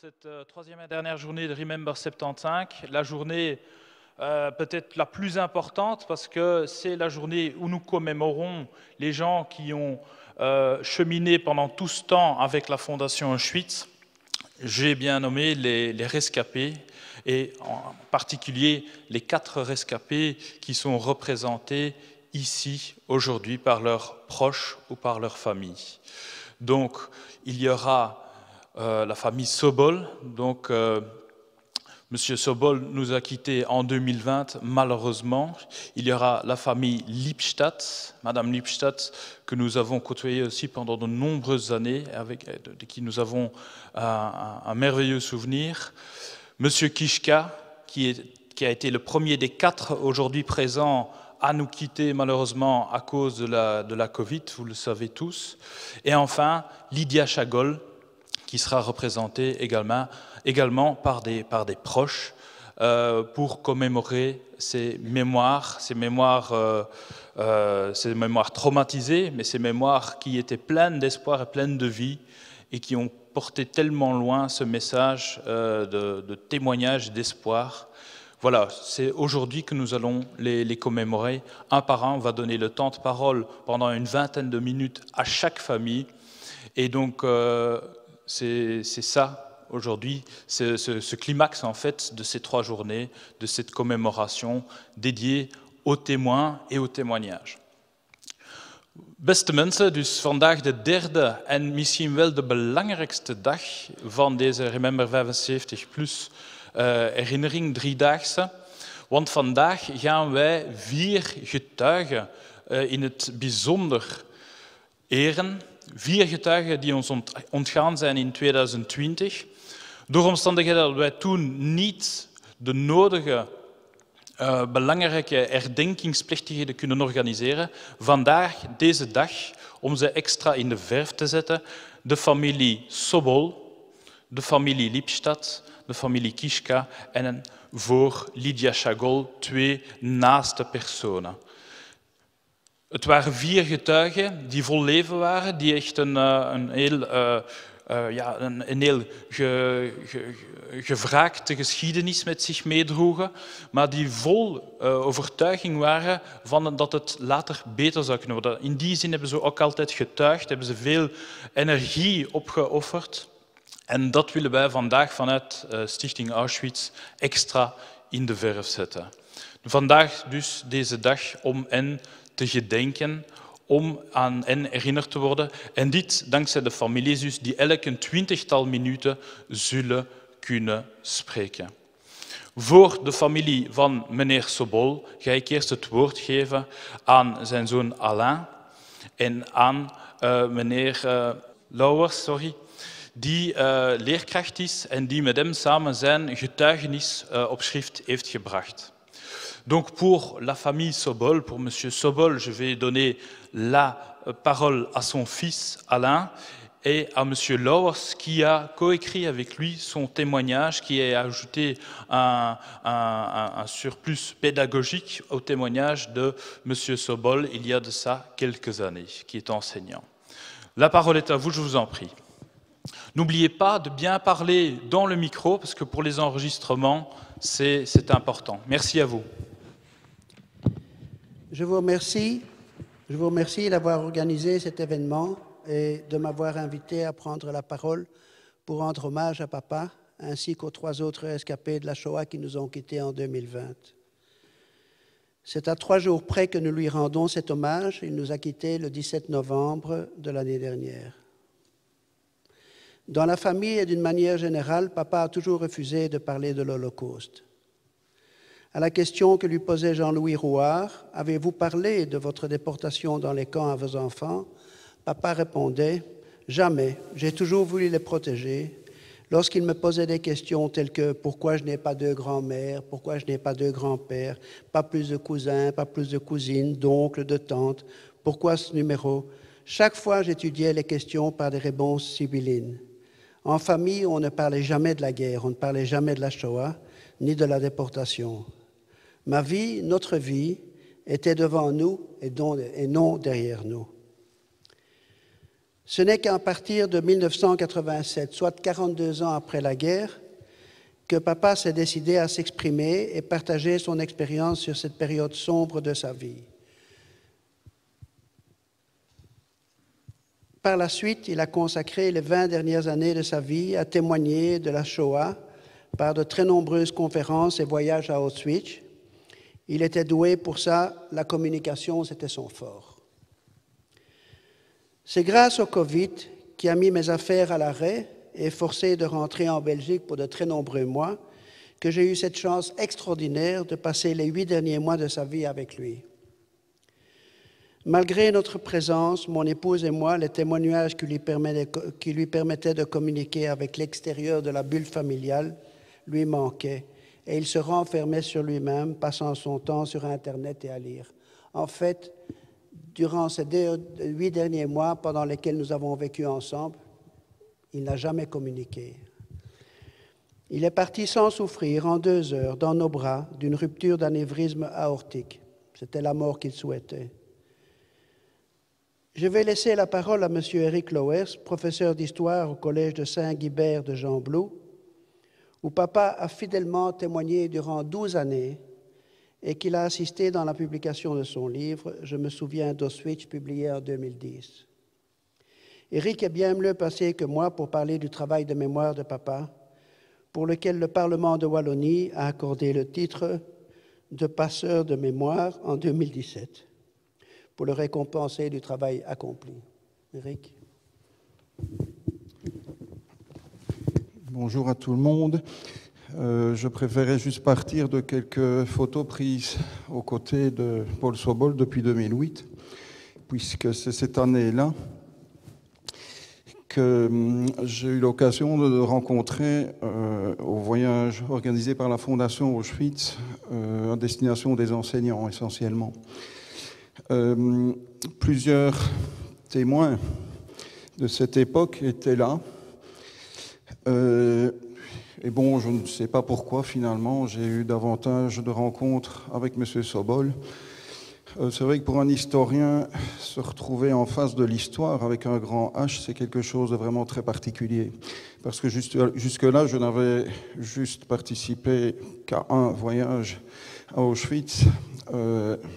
cette troisième et dernière journée de Remember 75, la journée peut-être la plus importante parce que c'est la journée où nous commémorons les gens qui ont cheminé pendant tout ce temps avec la Fondation Auschwitz. J'ai bien nommé les rescapés et en particulier les 4 rescapés qui sont représentés ici aujourd'hui par leurs proches ou par leur famille. Donc il y aura la famille Sobol. Donc Monsieur Sobol nous a quittés en 2020, malheureusement. Il y aura la famille Lippstadt, Madame Lippstadt, que nous avons côtoyée aussi pendant de nombreuses années, de qui nous avons un merveilleux souvenir. Monsieur Kishka, qui a été le premier des 4 aujourd'hui présents à nous quitter malheureusement à cause de la Covid, vous le savez tous. Et enfin, Lydia Chagol, qui sera représentée également par des proches pour commémorer ces mémoires traumatisées, mais ces mémoires qui étaient pleines d'espoir et pleines de vie et qui ont porté tellement loin ce message de témoignage, d'espoir. Voilà, c'est aujourd'hui que nous allons les commémorer. Un par un, on va donner le temps de parole pendant une vingtaine de minutes à chaque famille. Et donc, c'est ça, aujourd'hui, ce climax, en fait, de ces 3 journées, de cette commémoration dédiée aux témoins et aux témoignages. Beste mensen, dus vandaag de derde en misschien wel de belangrijkste dag van deze Remember 75 Plus herinnering, 3-daagse. Want vandaag gaan wij 4 getuigen in het bijzonder eren. 4 getuigen die ons ontgaan zijn in 2020. Door omstandigheden dat wij toen niet de nodige belangrijke herdenkingsplechtigheden kunnen organiseren. Vandaag, deze dag, om ze extra in de verf te zetten, de familie Sobol, de familie Lippstadt, de familie Kishka en voor Lydia Chagol 2 naaste personen. Het waren 4 getuigen die vol leven waren, die echt een heel gevraagde geschiedenis met zich meedroegen, maar die vol overtuiging waren van dat het later beter zou kunnen worden. In die zin hebben ze ook altijd getuigd, hebben ze veel energie opgeofferd. En dat willen wij vandaag vanuit Stichting Auschwitz extra in de verf zetten. Vandaag dus deze dag om hen te gedenken, om aan hen herinnerd te worden. En dit dankzij de families dus, die elk 20-tal minuten zullen kunnen spreken. Voor de familie van meneer Sobol ga ik eerst het woord geven aan zijn zoon Alain en aan meneer Lauwers, die leerkracht is en die met hem samen zijn getuigenis op schrift heeft gebracht. Donc pour la famille Sobol, pour monsieur Sobol, je vais donner la parole à son fils Alain et à monsieur Lauwers qui a coécrit avec lui son témoignage, qui a ajouté un surplus pédagogique au témoignage de monsieur Sobol il y a de ça quelques années, qui est enseignant. La parole est à vous, je vous en prie. N'oubliez pas de bien parler dans le micro parce que pour les enregistrements, c'est important. Merci à vous. Je vous remercie d'avoir organisé cet événement et de m'avoir invité à prendre la parole pour rendre hommage à papa ainsi qu'aux 3 autres rescapés de la Shoah qui nous ont quittés en 2020. C'est à 3 jours près que nous lui rendons cet hommage. Il nous a quittés le 17 novembre de l'année dernière. Dans la famille et d'une manière générale, papa a toujours refusé de parler de l'Holocauste. À la question que lui posait Jean-Louis Rouard, « Avez-vous parlé de votre déportation dans les camps à vos enfants ?» Papa répondait, « Jamais, j'ai toujours voulu les protéger. » Lorsqu'il me posait des questions telles que « Pourquoi je n'ai pas 2 grands-mères? Pourquoi je n'ai pas 2 grands-pères? Pas plus de cousins, pas plus de cousines, d'oncles, de tantes? Pourquoi ce numéro ?» Chaque fois, j'étudiais les questions par des réponses sibyllines. En famille, on ne parlait jamais de la guerre, on ne parlait jamais de la Shoah, ni de la déportation. Ma vie, notre vie, était devant nous et non derrière nous. Ce n'est qu'à partir de 1987, soit 42 ans après la guerre, que papa s'est décidé à s'exprimer et partager son expérience sur cette période sombre de sa vie. Par la suite, il a consacré les 20 dernières années de sa vie à témoigner de la Shoah par de très nombreuses conférences et voyages à Auschwitz. Il était doué pour ça, la communication, c'était son fort. C'est grâce au Covid qui a mis mes affaires à l'arrêt et forcé de rentrer en Belgique pour de très nombreux mois que j'ai eu cette chance extraordinaire de passer les 8 derniers mois de sa vie avec lui. Malgré notre présence, mon épouse et moi, les témoignages qui lui permettaient de communiquer avec l'extérieur de la bulle familiale lui manquaient et il se renfermait sur lui-même, passant son temps sur Internet et à lire. En fait, durant ces 8 derniers mois pendant lesquels nous avons vécu ensemble, il n'a jamais communiqué. Il est parti sans souffrir en 2 heures dans nos bras d'une rupture d'anévrisme aortique. C'était la mort qu'il souhaitait. Je vais laisser la parole à M. Eric Lowers, professeur d'histoire au Collège de Saint-Guibert de Gembloux, où papa a fidèlement témoigné durant 12 années et qu'il a assisté dans la publication de son livre « Je me souviens d'Auschwitz » publié en 2010. Eric est bien mieux placé que moi pour parler du travail de mémoire de papa, pour lequel le Parlement de Wallonie a accordé le titre de passeur de mémoire en 2017, pour le récompenser du travail accompli. Eric. Bonjour à tout le monde. Je préférais juste partir de quelques photos prises aux côtés de Paul Sobol depuis 2008, puisque c'est cette année-là que j'ai eu l'occasion de le rencontrer au voyage organisé par la Fondation Auschwitz à destination des enseignants essentiellement. Plusieurs témoins de cette époque étaient là. Et bon, je ne sais pas pourquoi, finalement, j'ai eu davantage de rencontres avec M. Sobol. C'est vrai que pour un historien, se retrouver en face de l'histoire avec un grand H, c'est quelque chose de vraiment très particulier. Parce que jusque-là, je n'avais juste participé qu'à un voyage à Auschwitz,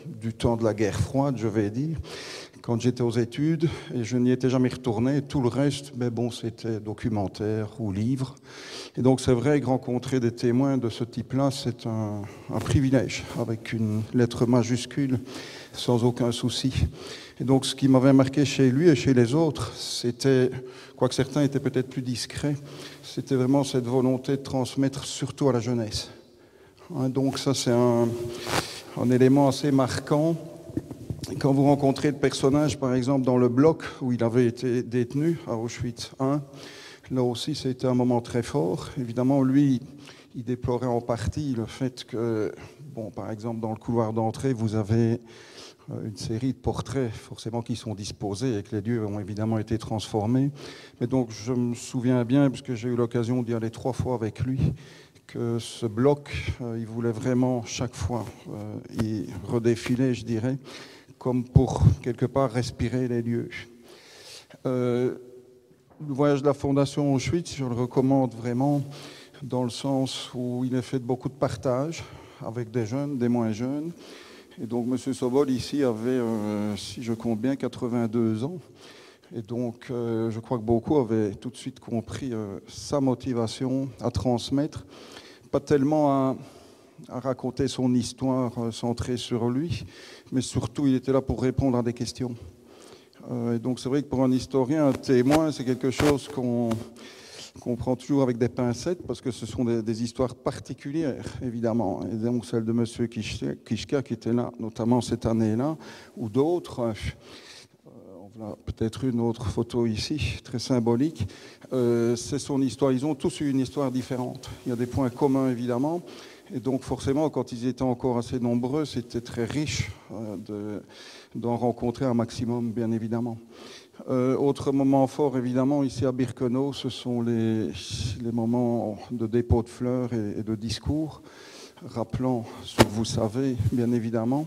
du temps de la guerre froide, je vais dire, quand j'étais aux études, et je n'y étais jamais retourné. Tout le reste, mais bon, c'était documentaire ou livre. Et donc c'est vrai que rencontrer des témoins de ce type-là, c'est un privilège, avec une lettre majuscule, sans aucun souci. Et donc ce qui m'avait marqué chez lui et chez les autres, c'était, quoique certains étaient peut-être plus discrets, c'était vraiment cette volonté de transmettre surtout à la jeunesse. Donc ça, c'est un élément assez marquant. Quand vous rencontrez le personnage, par exemple, dans le bloc où il avait été détenu, à Auschwitz I, là aussi, c'était un moment très fort. Évidemment, lui, il déplorait en partie le fait que, bon, par exemple, dans le couloir d'entrée, vous avez une série de portraits, forcément, qui sont disposés et que les lieux ont évidemment été transformés. Mais donc, je me souviens bien, puisque j'ai eu l'occasion d'y aller 3 fois avec lui, que ce bloc, il voulait vraiment, chaque fois, y redéfiler, je dirais, comme pour, quelque part, respirer les lieux. Le voyage de la Fondation Auschwitz, je le recommande vraiment dans le sens où il est fait de beaucoup de partage avec des jeunes, des moins jeunes. Et donc, M. Sobol, ici, avait, si je compte bien, 82 ans. Et donc, je crois que beaucoup avaient tout de suite compris sa motivation à transmettre, pas tellement à raconter son histoire centrée sur lui, mais surtout, il était là pour répondre à des questions. Et donc, c'est vrai que pour un historien, un témoin, c'est quelque chose qu'on prend toujours avec des pincettes, parce que ce sont des histoires particulières, évidemment. Et donc, celle de M. Kiszka, qui était là, notamment cette année-là, ou d'autres. On a peut-être une autre photo ici, très symbolique. C'est son histoire. Ils ont tous eu une histoire différente. Il y a des points communs, évidemment. Et donc, forcément, quand ils étaient encore assez nombreux, c'était très riche d'en rencontrer un maximum, bien évidemment. Autre moment fort, évidemment, ici à Birkenau, ce sont les moments de dépôt de fleurs et de discours, rappelant ce que vous savez, bien évidemment.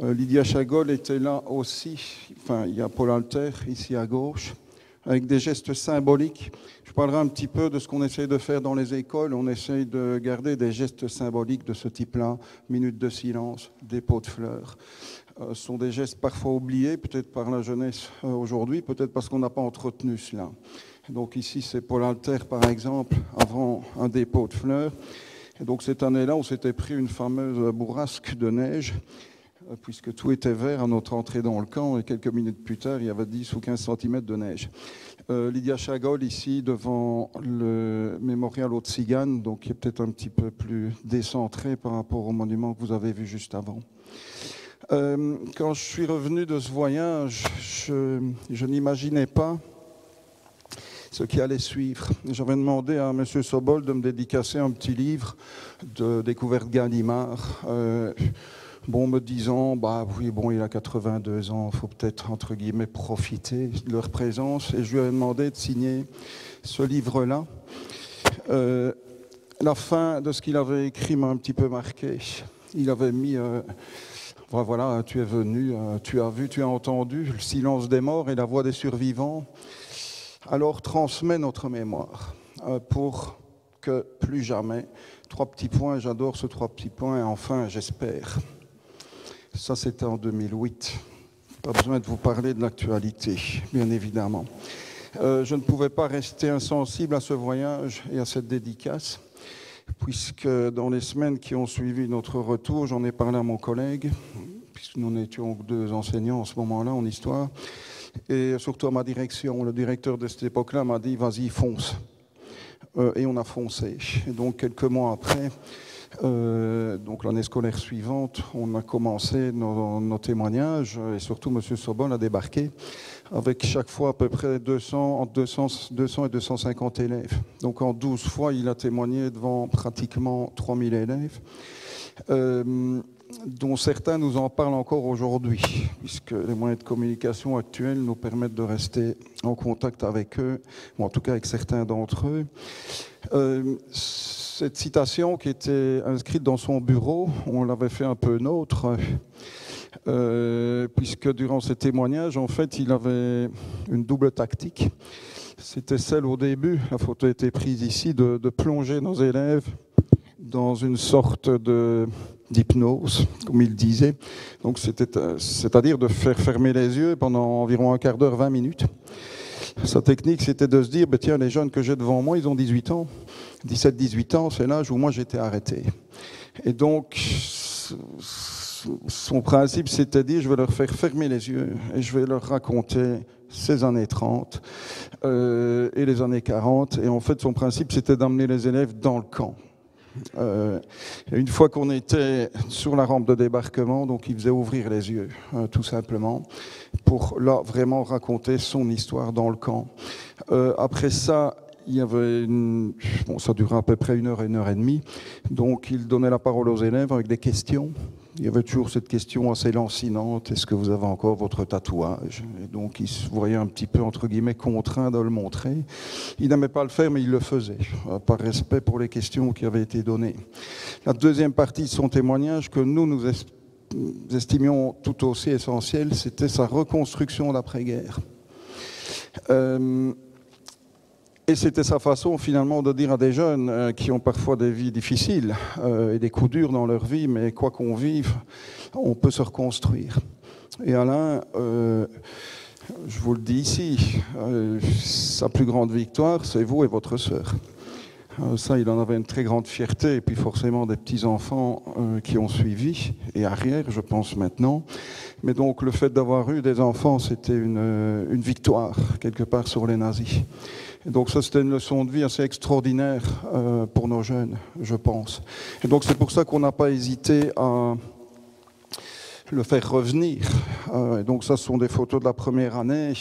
Lydia Chagol était là aussi. Enfin, il y a Paul Alter, ici à gauche, avec des gestes symboliques. Je parlerai un petit peu de ce qu'on essaie de faire dans les écoles. On essaye de garder des gestes symboliques de ce type-là, minute de silence, dépôt de fleurs. Ce sont des gestes parfois oubliés, peut-être par la jeunesse aujourd'hui, peut-être parce qu'on n'a pas entretenu cela. Donc ici, c'est Paul Alter, par exemple, avant un dépôt de fleurs. Et donc cette année-là, on s'était pris une fameuse bourrasque de neige, puisque tout était vert à notre entrée dans le camp, et quelques minutes plus tard, il y avait 10 ou 15 cm de neige. Lydia Chagol, ici, devant le mémorial aux Tziganes, donc qui est peut-être un petit peu plus décentré par rapport au monument que vous avez vu juste avant. Quand je suis revenu de ce voyage, je n'imaginais pas ce qui allait suivre. J'avais demandé à M. Sobol de me dédicacer un petit livre de découverte Gallimard, me disant, oui, il a 82 ans, il faut peut-être, entre guillemets, profiter de leur présence. Et je lui ai demandé de signer ce livre-là. La fin de ce qu'il avait écrit m'a un petit peu marqué. Il avait mis... voilà, tu es venu, tu as vu, tu as entendu le silence des morts et la voix des survivants. Alors transmets notre mémoire pour que plus jamais, 3 petits points, j'adore ce 3 petits points, et enfin j'espère. Ça c'était en 2008. Pas besoin de vous parler de l'actualité, bien évidemment. Je ne pouvais pas rester insensible à ce voyage et à cette dédicace, puisque dans les semaines qui ont suivi notre retour, j'en ai parlé à mon collègue, puisque nous n'étions que 2 enseignants en ce moment-là en histoire, et surtout à ma direction. Le directeur de cette époque-là m'a dit « vas-y, fonce ». Et on a foncé. Et donc quelques mois après, donc l'année scolaire suivante, on a commencé nos témoignages, et surtout M. Sobol a débarqué avec chaque fois à peu près entre 200 et 250 élèves. Donc en 12 fois, il a témoigné devant pratiquement 3000 élèves, dont certains nous en parlent encore aujourd'hui, puisque les moyens de communication actuels nous permettent de rester en contact avec eux, ou en tout cas avec certains d'entre eux. Cette citation qui était inscrite dans son bureau, on l'avait fait un peu nôtre, puisque durant ces témoignages, en fait, il avait une double tactique. C'était celle au début, la photo a été prise ici, de plonger nos élèves dans une sorte d'hypnose, comme il disait. Donc c'est-à-dire de faire fermer les yeux pendant environ un quart d'heure, 20 minutes. Sa technique, c'était de se dire, tiens, les jeunes que j'ai devant moi, ils ont 18 ans. 17-18 ans, c'est l'âge où moi j'étais arrêté. Et donc, son principe, c'était de dire, je vais leur faire fermer les yeux et je vais leur raconter ces années 30 et les années 40. Et en fait, son principe, c'était d'amener les élèves dans le camp. Et une fois qu'on était sur la rampe de débarquement, donc il faisait ouvrir les yeux, tout simplement, pour là vraiment raconter son histoire dans le camp. Après ça, il y avait ça durait à peu près 1 heure et 1 heure et demie, donc il donnait la parole aux élèves avec des questions. Il y avait toujours cette question assez lancinante, est-ce que vous avez encore votre tatouage? Et donc il se voyait un petit peu, entre guillemets, contraint de le montrer. Il n'aimait pas le faire, mais il le faisait, par respect pour les questions qui avaient été données. La deuxième partie de son témoignage, que nous estimions tout aussi essentielle, c'était sa reconstruction d'après-guerre. Et c'était sa façon finalement de dire à des jeunes qui ont parfois des vies difficiles et des coups durs dans leur vie, mais quoi qu'on vive, on peut se reconstruire. Et Alain, je vous le dis ici, sa plus grande victoire, c'est vous et votre sœur. Ça, il en avait une très grande fierté, et puis forcément des petits-enfants qui ont suivi, et arrière, je pense maintenant. Mais donc le fait d'avoir eu des enfants, c'était une victoire, quelque part, sur les nazis. Et donc ça, c'était une leçon de vie assez extraordinaire pour nos jeunes, je pense. Et donc c'est pour ça qu'on n'a pas hésité à le faire revenir. Et donc ça, ce sont des photos de la première année,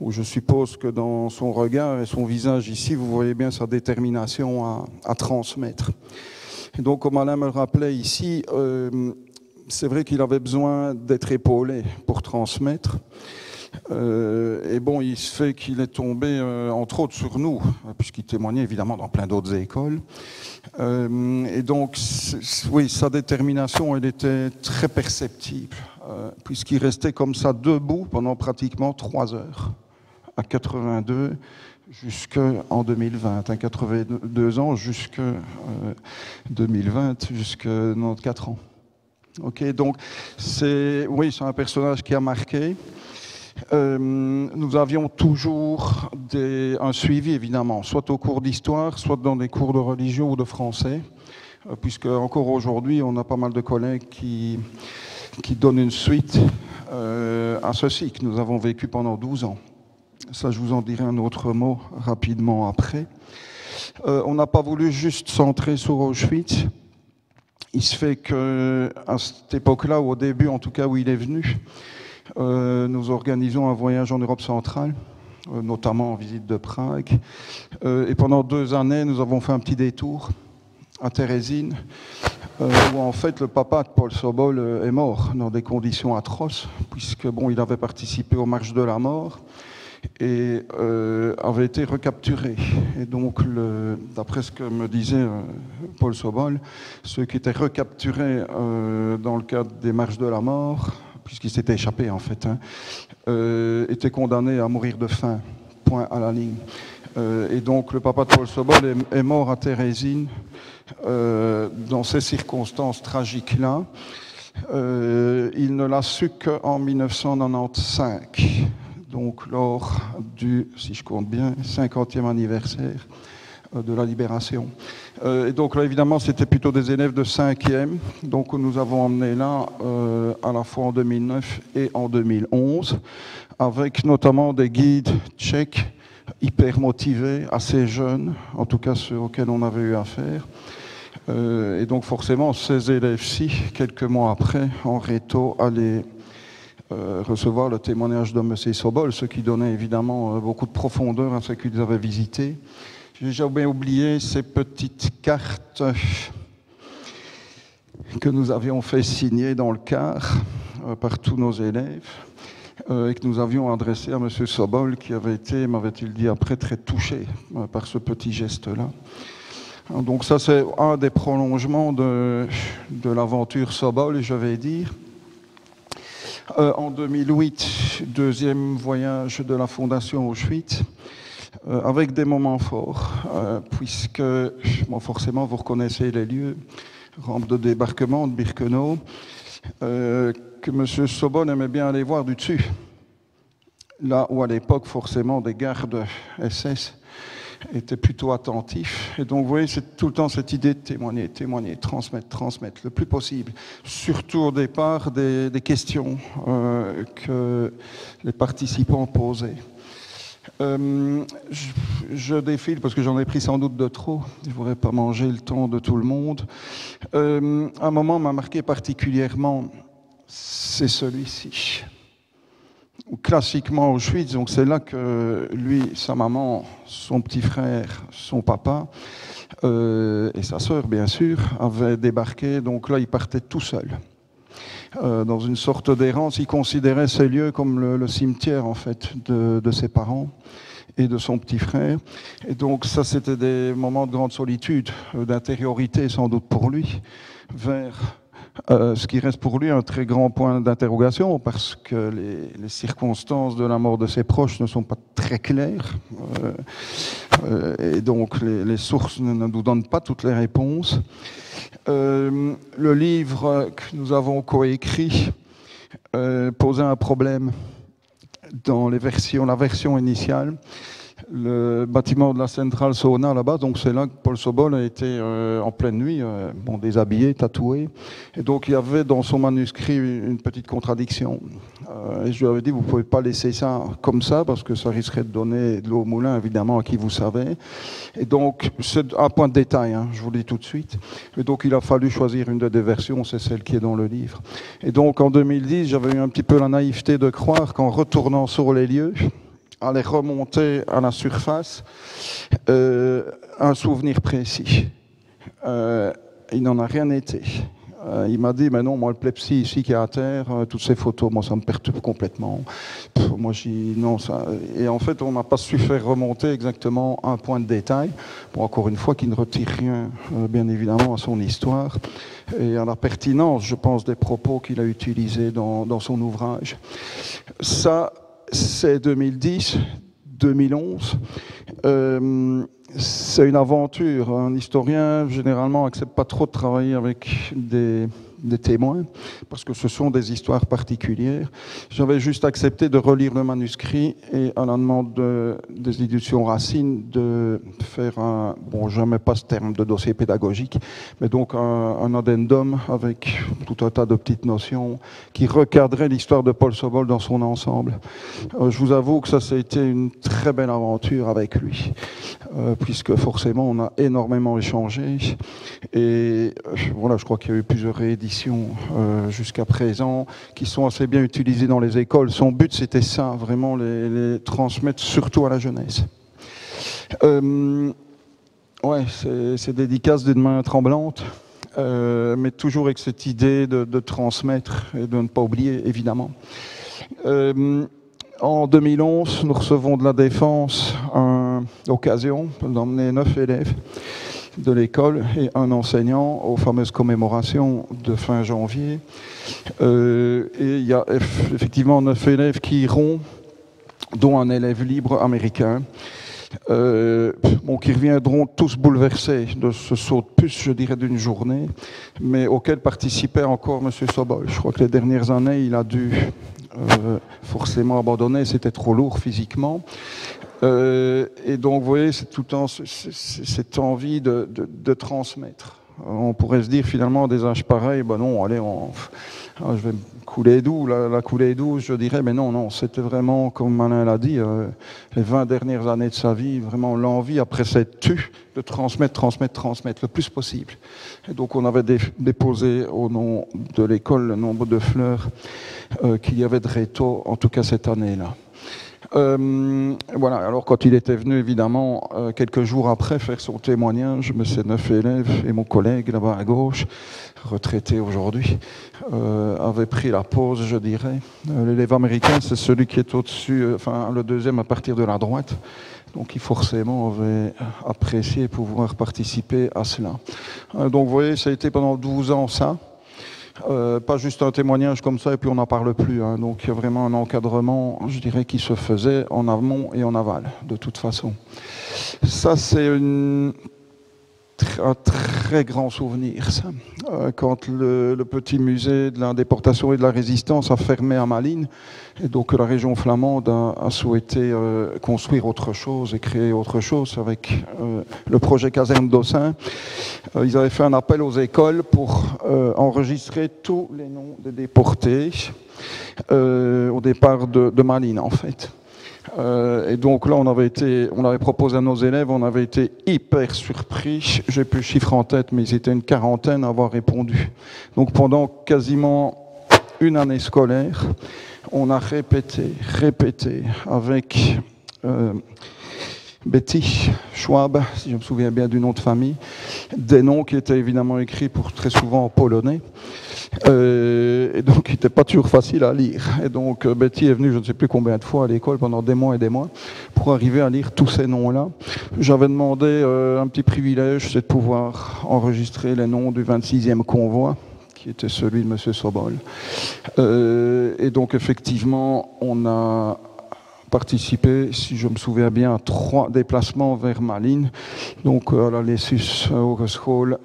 où je suppose que dans son regard et son visage ici, vous voyez bien sa détermination à transmettre. Et donc, comme Alain me le rappelait ici, c'est vrai qu'il avait besoin d'être épaulé pour transmettre. Et bon, il se fait qu'il est tombé, entre autres, sur nous, puisqu'il témoignait évidemment dans plein d'autres écoles. Et donc, oui, sa détermination, elle était très perceptible, puisqu'il restait comme ça debout pendant pratiquement 3 heures. à 82 jusqu'en 2020, 82 ans jusqu'en 2020, jusqu'à 94 ans. Ok, donc c'est un personnage qui a marqué. Nous avions toujours un suivi, évidemment, soit au cours d'histoire, soit dans des cours de religion ou de français, puisque encore aujourd'hui, on a pas mal de collègues qui donnent une suite à ceci que nous avons vécu pendant 12 ans. Ça, je vous en dirai un autre mot rapidement après. On n'a pas voulu juste centrer sur Auschwitz. Il se fait qu'à cette époque-là, ou au début en tout cas où il est venu, nous organisons un voyage en Europe centrale, notamment en visite de Prague. Et pendant 2 années, nous avons fait un petit détour à Térésine, où en fait le papa de Paul Sobol est mort dans des conditions atroces, puisque il avait participé aux marches de la mort et avait été recapturé. Et donc, d'après ce que me disait Paul Sobol, ceux qui étaient recapturés dans le cadre des marches de la mort, puisqu'ils s'étaient échappés en fait, étaient condamnés à mourir de faim, point à la ligne. Et donc le papa de Paul Sobol est mort à Térésine dans ces circonstances tragiques-là. Il ne l'a su qu'en 1995, donc lors du, si je compte bien, 50e anniversaire de la libération. Et donc là, évidemment, c'était plutôt des élèves de 5e, donc nous avons emmené là à la fois en 2009 et en 2011, avec notamment des guides tchèques hyper motivés, assez jeunes, en tout cas ceux auxquels on avait eu affaire. Et donc forcément, ces élèves-ci, quelques mois après, en réto, allaient recevoir le témoignage de M. Sobol, ce qui donnait évidemment beaucoup de profondeur à ce qu'ils avaient visité. J'ai jamais oublié ces petites cartes que nous avions fait signer dans le car par tous nos élèves et que nous avions adressées à M. Sobol, qui avait été, m'avait-il dit après, très touché par ce petit geste-là. Donc ça, c'est un des prolongements de l'aventure Sobol, je vais dire. En 2008, deuxième voyage de la Fondation Auschwitz, avec des moments forts, puisque, forcément, vous reconnaissez les lieux, rampe de débarquement de Birkenau, que M. Sobol aimait bien aller voir du dessus. Là où, à l'époque, forcément, des gardes SS étaient plutôt attentifs. Et donc, vous voyez, c'est tout le temps cette idée de témoigner, transmettre le plus possible. Surtout au départ, des questions que les participants posaient. Je défile parce que j'en ai pris sans doute de trop. Je ne voudrais pas manger le temps de tout le monde. Un moment m'a marqué particulièrement, c'est celui-ci. Classiquement Auschwitz, donc c'est là que lui, sa maman, son petit frère, son papa et sa sœur, bien sûr, avaient débarqué. Donc là, il partait tout seul. Dans une sorte d'errance, il considérait ces lieux comme le cimetière, en fait, de ses parents et de son petit frère. Et donc ça, c'était des moments de grande solitude, d'intériorité sans doute pour lui, vers ce qui reste pour lui un très grand point d'interrogation, parce que les circonstances de la mort de ses proches ne sont pas très claires, et donc les sources ne nous donnent pas toutes les réponses. Le livre que nous avons coécrit posait un problème dans la version initiale. Le bâtiment de la centrale Sauna là-bas, donc c'est là que Paul Sobol a été en pleine nuit, déshabillé, tatoué. Et donc il y avait dans son manuscrit une petite contradiction. Et je lui avais dit, vous ne pouvez pas laisser ça comme ça, parce que ça risquerait de donner de l'eau au moulin, évidemment, à qui vous savez. Et donc, c'est un point de détail, hein, je vous le dis tout de suite. Et donc il a fallu choisir une des versions, c'est celle qui est dans le livre. Et donc en 2010, j'avais eu un petit peu la naïveté de croire qu'en retournant sur les lieux, aller remonter à la surface un souvenir précis. Il n'en a rien été. Il m'a dit, mais non, moi, le plebscie ici qui est à terre, toutes ces photos, moi, ça me perturbe complètement. Moi, j'ai dit, non, ça... Et en fait, on n'a pas su faire remonter exactement un point de détail. Bon, encore une fois, qui ne retire rien, bien évidemment, à son histoire et à la pertinence, je pense, des propos qu'il a utilisés dans son ouvrage. Ça, c'est 2010. 2011. C'est une aventure. Un historien, généralement, n'accepte pas trop de travailler avec des témoins, parce que ce sont des histoires particulières. J'avais juste accepté de relire le manuscrit et à la demande des éditions Racine de faire un, bon, je ne mets pas ce terme de dossier pédagogique, mais donc un addendum avec tout un tas de petites notions qui recadraient l'histoire de Paul Sobol dans son ensemble. Je vous avoue que ça a été une très belle aventure avec lui, puisque forcément on a énormément échangé et voilà, je crois qu'il y a eu plusieurs rééditions jusqu'à présent, qui sont assez bien utilisés dans les écoles. Son but, c'était ça, vraiment les transmettre surtout à la jeunesse. Ouais, c'est dédicace d'une main tremblante, mais toujours avec cette idée de transmettre et de ne pas oublier, évidemment. En 2011, nous recevons de la Défense l'occasion d'emmener 9 élèves de l'école et un enseignant aux fameuses commémorations de fin janvier. Et il y a effectivement 9 élèves qui iront, dont un élève libre américain, qui reviendront tous bouleversés de ce saut de puce, je dirais, d'une journée, mais auquel participait encore M. Sobol. Je crois que les dernières années, il a dû forcément abandonner, c'était trop lourd physiquement. Et donc, vous voyez, c'est tout le temps cette envie de transmettre. On pourrait se dire, finalement, à des âges pareils, ben non, allez, je vais me couler doux, la coulée douce, je dirais, mais non, c'était vraiment, comme Alain l'a dit, les 20 dernières années de sa vie, vraiment l'envie, après s'être tu, de transmettre le plus possible. Et donc, on avait déposé au nom de l'école le nombre de fleurs qu'il y avait de réto, en tout cas cette année-là. Voilà, alors quand il était venu, évidemment, quelques jours après faire son témoignage, ces 9 élèves et mon collègue là-bas à gauche, retraité aujourd'hui, avait pris la pause, je dirais. L'élève américain, c'est celui qui est au-dessus, enfin le deuxième à partir de la droite, donc il forcément avait apprécié pouvoir participer à cela. Donc vous voyez, ça a été pendant 12 ans ça. Pas juste un témoignage comme ça et puis on n'en parle plus. Hein. Donc il y a vraiment un encadrement, je dirais, qui se faisait en amont et en aval, de toute façon. Ça, c'est un très grand souvenir, ça. Quand le petit musée de la déportation et de la résistance a fermé à Malines, et donc la région flamande a souhaité construire autre chose et créer autre chose avec le projet Caserne d'Ossin. Ils avaient fait un appel aux écoles pour enregistrer tous les noms des déportés au départ de Malines, en fait. Et donc là, on avait proposé à nos élèves, on avait été hyper surpris. J'ai plus le chiffre en tête, mais ils étaient une quarantaine à avoir répondu. Donc pendant quasiment une année scolaire, on a répété avec Betty Schwab, si je me souviens bien du nom de famille, des noms qui étaient évidemment écrits très souvent en polonais. Et donc il n'était pas toujours facile à lire. Et donc Betty est venue je ne sais plus combien de fois à l'école pendant des mois et des mois pour arriver à lire tous ces noms-là. J'avais demandé un petit privilège, c'est de pouvoir enregistrer les noms du 26e convoi, qui était celui de M. Sobol. Et donc effectivement, on a participé, si je me souviens bien, à 3 déplacements vers Malines, donc à la Lessus Hogeschool,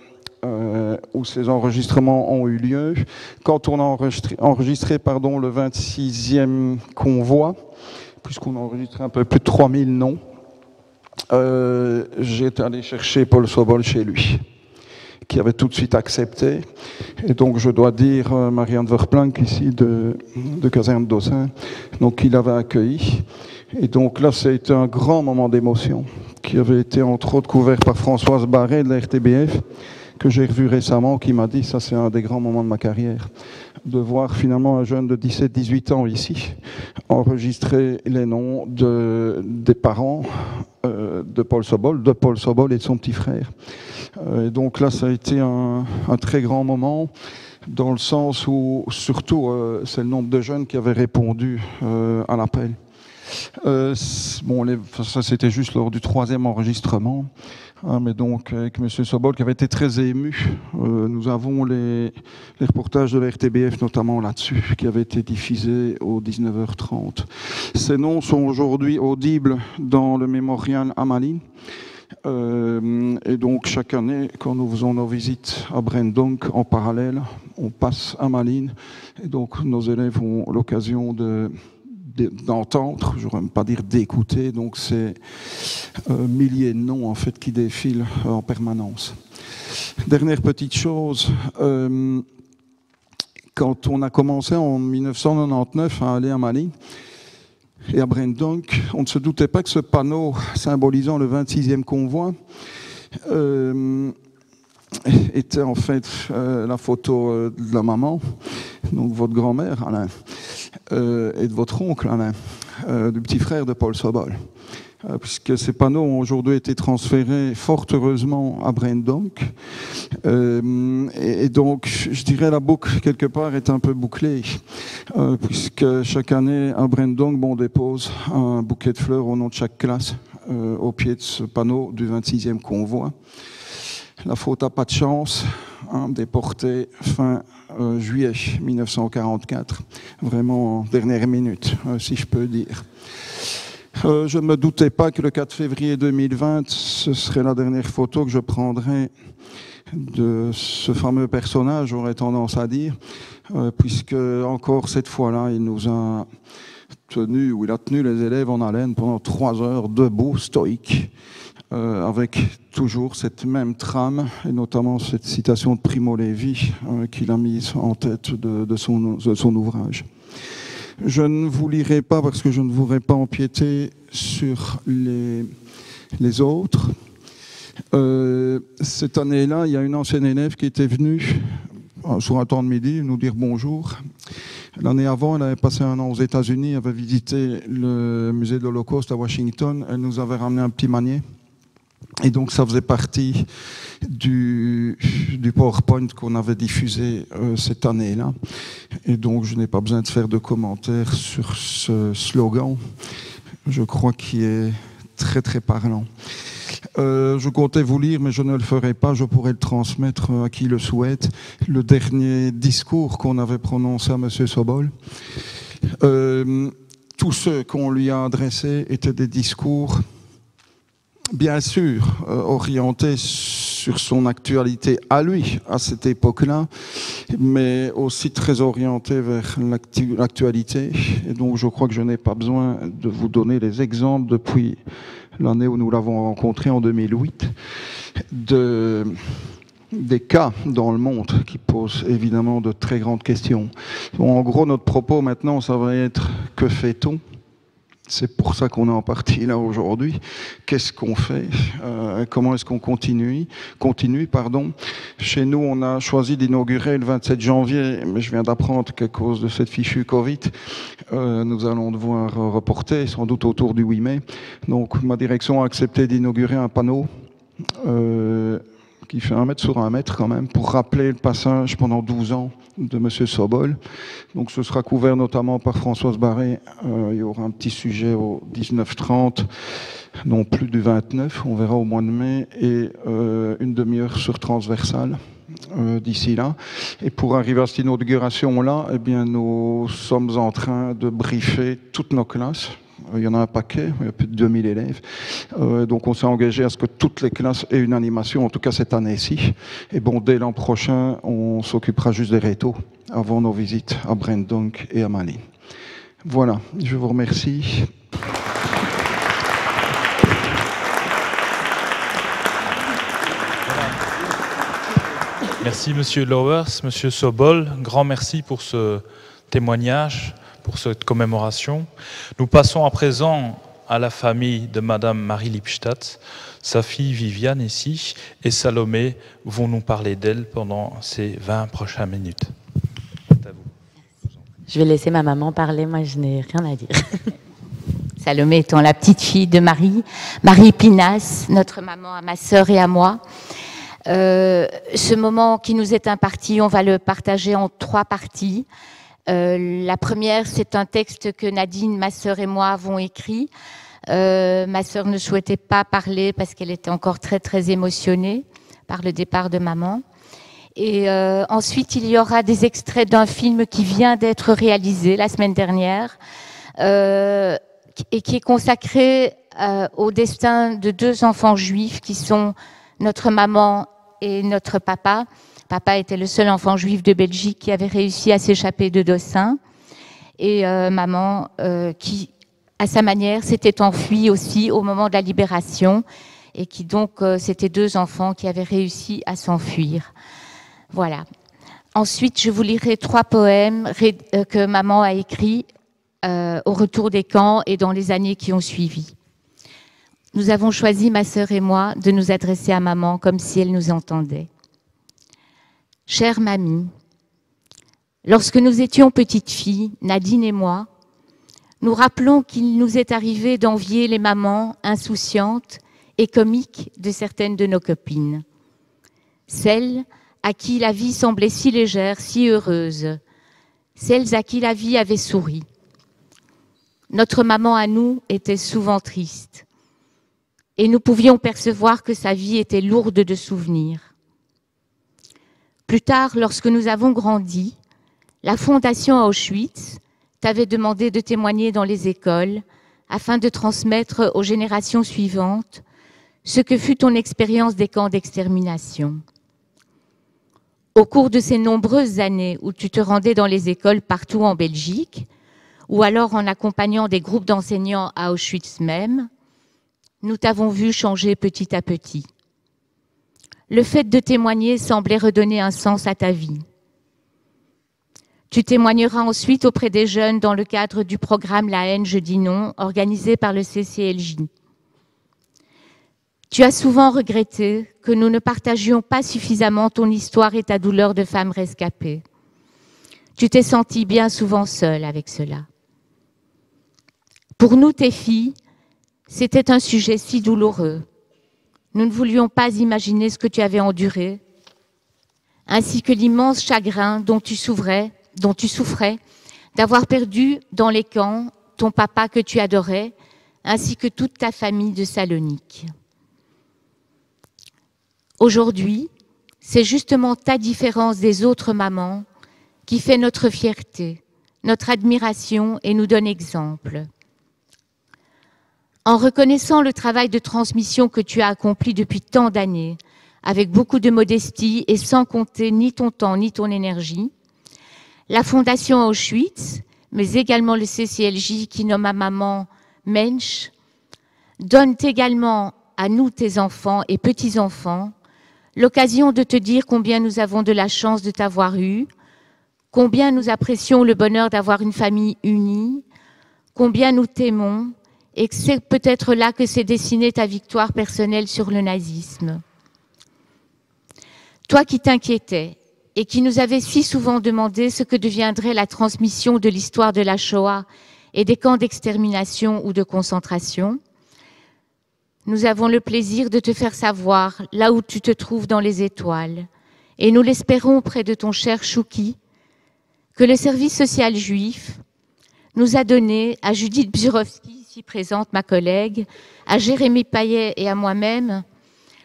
où ces enregistrements ont eu lieu. Quand on a enregistré le 26e convoi, puisqu'on a enregistré un peu plus de 3000 noms, j'étais allé chercher Paul Sobol chez lui, qui avait tout de suite accepté. Et donc je dois dire Marianne Verplank ici de Caserne d'Ossin, donc il avait accueilli. Et donc là, ça a été un grand moment d'émotion, qui avait été entre autres couvert par Françoise Barret de la RTBF, que j'ai revu récemment, qui m'a dit, ça c'est un des grands moments de ma carrière, de voir finalement un jeune de 17-18 ans ici enregistrer les noms des parents de Paul Sobol et de son petit frère. Et donc là, ça a été un très grand moment, dans le sens où, surtout, c'est le nombre de jeunes qui avaient répondu à l'appel. Ça c'était juste lors du 3e enregistrement. mais donc avec M. Sobol qui avait été très ému. Nous avons les reportages de la RTBF notamment là-dessus, qui avaient été diffusés aux 19h30. Ces noms sont aujourd'hui audibles dans le mémorial à Malines. Et donc chaque année, quand nous faisons nos visites à Brendonk, en parallèle, on passe à Malines. Et donc nos élèves ont l'occasion d'entendre, je ne voudrais même pas dire d'écouter, donc c'est milliers de noms en fait qui défilent en permanence. Dernière petite chose, quand on a commencé en 1999 à aller à Malines et à Brendonk, on ne se doutait pas que ce panneau symbolisant le 26e convoi était en fait la photo de la maman, donc votre grand-mère Alain, et de votre oncle Alain, du petit frère de Paul Sobol, puisque ces panneaux ont aujourd'hui été transférés fort heureusement à Brendonk, et donc je dirais la boucle quelque part est un peu bouclée, puisque chaque année à Brendonk, on dépose un bouquet de fleurs au nom de chaque classe au pied de ce panneau du 26e convoi. La faute n'a pas de chance, déporté fin juillet 1944, vraiment en dernière minute, si je peux dire. Je ne me doutais pas que le 4 février 2020, ce serait la dernière photo que je prendrais de ce fameux personnage, j'aurais tendance à dire, puisque encore cette fois-là, il nous a tenu, ou il a tenu les élèves en haleine pendant 3 heures, debout, stoïque, avec toujours cette même trame, et notamment cette citation de Primo Levi qu'il a mise en tête de son ouvrage. Je ne vous lirai pas parce que je ne voudrais pas empiéter sur les autres. Cette année-là, il y a une ancienne élève qui était venue sur un temps de midi nous dire bonjour. L'année avant, elle avait passé un an aux États-Unis, elle avait visité le musée de l'Holocauste à Washington, elle nous avait ramené un petit manier. Et donc ça faisait partie du PowerPoint qu'on avait diffusé cette année-là. Et donc je n'ai pas besoin de faire de commentaires sur ce slogan, je crois qu'il est très très parlant. Je comptais vous lire, mais je ne le ferai pas, je pourrais le transmettre à qui le souhaite, le dernier discours qu'on avait prononcé à M. Sobol. Tous ceux qu'on lui a adressés étaient des discours bien sûr orienté sur son actualité à lui, à cette époque-là, mais aussi très orienté vers l'actualité. Et donc je crois que je n'ai pas besoin de vous donner les exemples depuis l'année où nous l'avons rencontré en 2008, des cas dans le monde qui posent évidemment de très grandes questions. Bon, en gros, notre propos maintenant, ça va être « Que fait-on » ? C'est pour ça qu'on est en partie là aujourd'hui. Qu'est-ce qu'on fait ? Comment est-ce qu'on continue ? Chez nous, on a choisi d'inaugurer le 27 janvier, mais je viens d'apprendre qu'à cause de cette fichue Covid, nous allons devoir reporter, sans doute autour du 8 mai. Donc ma direction a accepté d'inaugurer un panneau qui fait 1 mètre sur 1 mètre quand même, pour rappeler le passage pendant 12 ans de M. Sobol. Donc ce sera couvert notamment par Françoise Barré. Il y aura un petit sujet au 19h30, non plus du 29, on verra au mois de mai, et une demi-heure sur Transversal d'ici là. Et pour arriver à cette inauguration-là, eh bien, nous sommes en train de briefer toutes nos classes. Il y en a un paquet, il y a plus de 2000 élèves. Donc on s'est engagé à ce que toutes les classes aient une animation, en tout cas cette année-ci. Et bon, dès l'an prochain, on s'occupera juste des rétos avant nos visites à Brendonk et à Malines. Voilà, je vous remercie. Merci Monsieur Lowers, Monsieur Sobol, grand merci pour ce témoignage, pour cette commémoration. Nous passons à présent à la famille de Madame Marie Lipstadt. Sa fille Viviane ici et Salomé vont nous parler d'elle pendant ces 20 prochaines minutes. À vous. Je vais laisser ma maman parler, moi je n'ai rien à dire. Salomé étant la petite fille de Marie Pinasse, notre maman à ma sœur et à moi. Ce moment qui nous est imparti, on va le partager en 3 parties. La première, c'est un texte que Nadine, ma sœur et moi avons écrit. Ma sœur ne souhaitait pas parler parce qu'elle était encore très, très émotionnée par le départ de maman. Et ensuite, il y aura des extraits d'un film qui vient d'être réalisé la semaine dernière et qui est consacré au destin de 2 enfants juifs qui sont notre maman et notre papa. Papa était le seul enfant juif de Belgique qui avait réussi à s'échapper de Dossin. Et maman, qui, à sa manière, s'était enfuie aussi au moment de la libération et qui donc, c'était 2 enfants qui avaient réussi à s'enfuir. Voilà. Ensuite, je vous lirai 3 poèmes que maman a écrits au retour des camps et dans les années qui ont suivi. Nous avons choisi, ma sœur et moi, de nous adresser à maman comme si elle nous entendait. Chère mamie, lorsque nous étions petites filles, Nadine et moi, nous rappelons qu'il nous est arrivé d'envier les mamans insouciantes et comiques de certaines de nos copines. Celles à qui la vie semblait si légère, si heureuse, celles à qui la vie avait souri. Notre maman à nous était souvent triste et nous pouvions percevoir que sa vie était lourde de souvenirs. Plus tard, lorsque nous avons grandi, la Fondation Auschwitz t'avait demandé de témoigner dans les écoles afin de transmettre aux générations suivantes ce que fut ton expérience des camps d'extermination. Au cours de ces nombreuses années où tu te rendais dans les écoles partout en Belgique, ou alors en accompagnant des groupes d'enseignants à Auschwitz même, nous t'avons vu changer petit à petit. Le fait de témoigner semblait redonner un sens à ta vie. Tu témoigneras ensuite auprès des jeunes dans le cadre du programme La haine, je dis non, organisé par le CCLJ. Tu as souvent regretté que nous ne partagions pas suffisamment ton histoire et ta douleur de femme rescapée. Tu t'es sentie bien souvent seule avec cela. Pour nous, tes filles, c'était un sujet si douloureux. Nous ne voulions pas imaginer ce que tu avais enduré, ainsi que l'immense chagrin dont tu souffrais d'avoir perdu dans les camps ton papa que tu adorais, ainsi que toute ta famille de Salonique. Aujourd'hui, c'est justement ta différence des autres mamans qui fait notre fierté, notre admiration et nous donne exemple. En reconnaissant le travail de transmission que tu as accompli depuis tant d'années, avec beaucoup de modestie et sans compter ni ton temps ni ton énergie, la Fondation Auschwitz, mais également le CCLJ qui nomme à maman Mensch, donne également à nous, tes enfants et petits-enfants, l'occasion de te dire combien nous avons de la chance de t'avoir eu, combien nous apprécions le bonheur d'avoir une famille unie, combien nous t'aimons, et que c'est peut-être là que s'est dessinée ta victoire personnelle sur le nazisme. Toi qui t'inquiétais et qui nous avais si souvent demandé ce que deviendrait la transmission de l'histoire de la Shoah et des camps d'extermination ou de concentration, nous avons le plaisir de te faire savoir là où tu te trouves dans les étoiles, et nous l'espérons auprès de ton cher Chouki, que le service social juif nous a donné à Judith Bzurovski, ici présente ma collègue, à Jérémy Payet et à moi-même,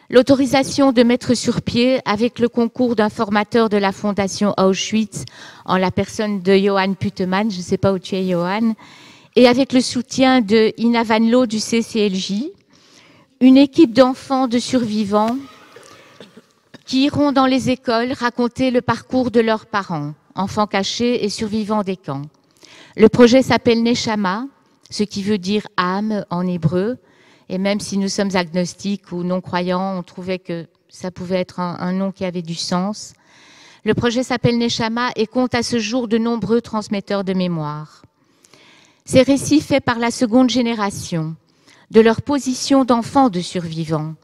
l'autorisation de mettre sur pied, avec le concours d'un formateur de la Fondation Auschwitz, en la personne de Johan Puteman, je ne sais pas où tu es Johan, et avec le soutien de Ina Van Loo du CCLJ, une équipe d'enfants de survivants qui iront dans les écoles raconter le parcours de leurs parents, enfants cachés et survivants des camps. Le projet s'appelle Neshama, ce qui veut dire âme en hébreu, et même si nous sommes agnostiques ou non-croyants, on trouvait que ça pouvait être un nom qui avait du sens. Le projet s'appelle Neshama et compte à ce jour de nombreux transmetteurs de mémoire. Ces récits faits par la seconde génération, de leur position d'enfants de survivants,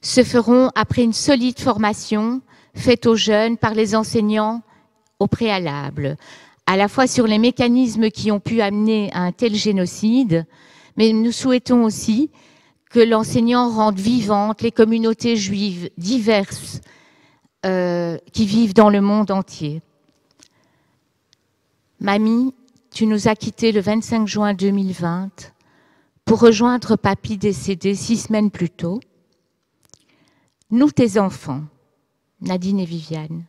se feront après une solide formation faite aux jeunes par les enseignants au préalable, à la fois sur les mécanismes qui ont pu amener à un tel génocide, mais nous souhaitons aussi que l'enseignant rende vivantes les communautés juives diverses qui vivent dans le monde entier. Mamie, tu nous as quittés le 25 juin 2020 pour rejoindre papy décédé 6 semaines plus tôt. Nous, tes enfants, Nadine et Viviane,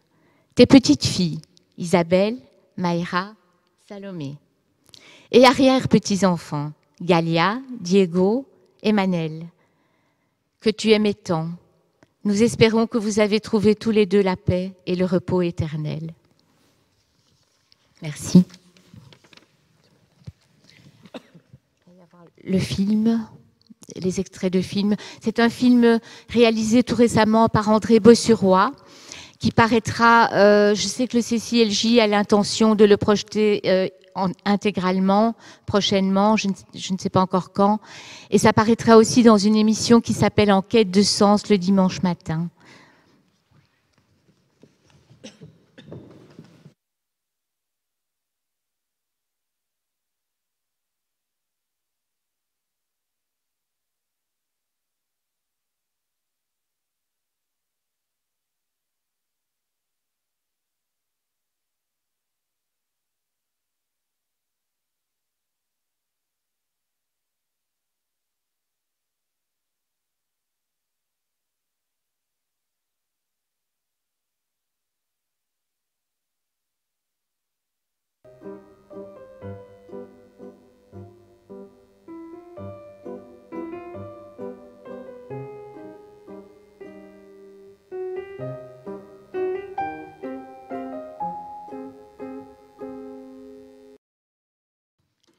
tes petites filles, Isabelle, Maïra, Salomé, et arrière-petits-enfants, Galia, Diego et Manel, que tu aimais tant. Nous espérons que vous avez trouvé tous les deux la paix et le repos éternel. Merci. Le film, les extraits de film. C'est un film réalisé tout récemment par André Bossuroy, qui paraîtra, je sais que le CCLJ a l'intention de le projeter intégralement, prochainement, je ne sais pas encore quand, et ça paraîtra aussi dans une émission qui s'appelle En quête de sens le dimanche matin.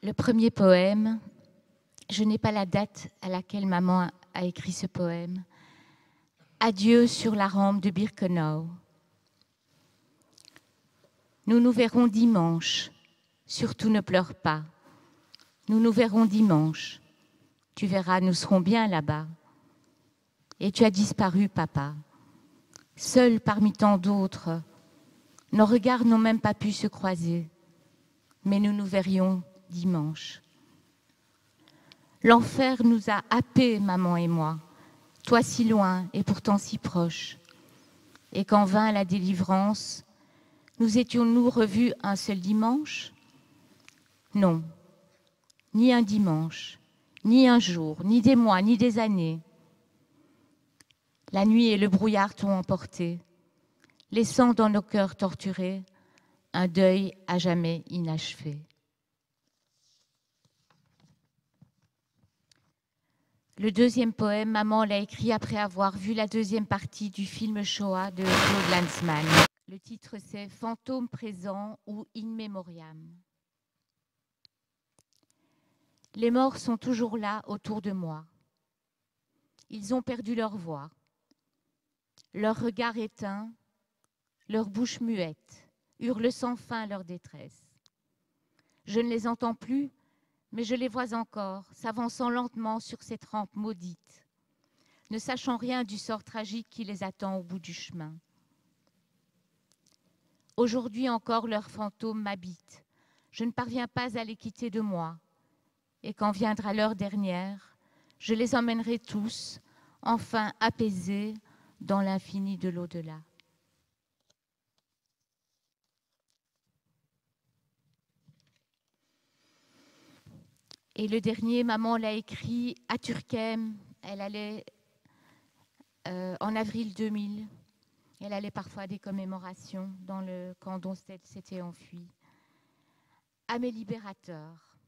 Le premier poème, je n'ai pas la date à laquelle maman a écrit ce poème. Adieu sur la rampe de Birkenau. Nous nous verrons dimanche. Surtout ne pleure pas. Nous nous verrons dimanche. Tu verras, nous serons bien là-bas. Et tu as disparu, papa. Seul parmi tant d'autres. Nos regards n'ont même pas pu se croiser. Mais nous nous verrions dimanche. L'enfer nous a happés, maman et moi, toi si loin et pourtant si proche. Et quand vint la délivrance, nous étions-nous revus un seul dimanche? Non, ni un dimanche, ni un jour, ni des mois, ni des années. La nuit et le brouillard t'ont emporté, laissant dans nos cœurs torturés un deuil à jamais inachevé. Le deuxième poème, maman l'a écrit après avoir vu la deuxième partie du film Shoah de Claude Lanzmann. Le titre c'est Fantôme présent ou In Memoriam. Les morts sont toujours là autour de moi. Ils ont perdu leur voix, leur regard éteint, leur bouche muette, hurlent sans fin leur détresse. Je ne les entends plus, mais je les vois encore, s'avançant lentement sur ces rampes maudites, ne sachant rien du sort tragique qui les attend au bout du chemin. Aujourd'hui encore, leurs fantômes m'habitent. Je ne parviens pas à les quitter de moi. Et quand viendra l'heure dernière, je les emmènerai tous, enfin apaisés, dans l'infini de l'au-delà. Et le dernier, maman l'a écrit à Turckheim. Elle allait en avril 2000. Elle allait parfois à des commémorations dans le camp dont elle s'était enfuie. À mes libérateurs.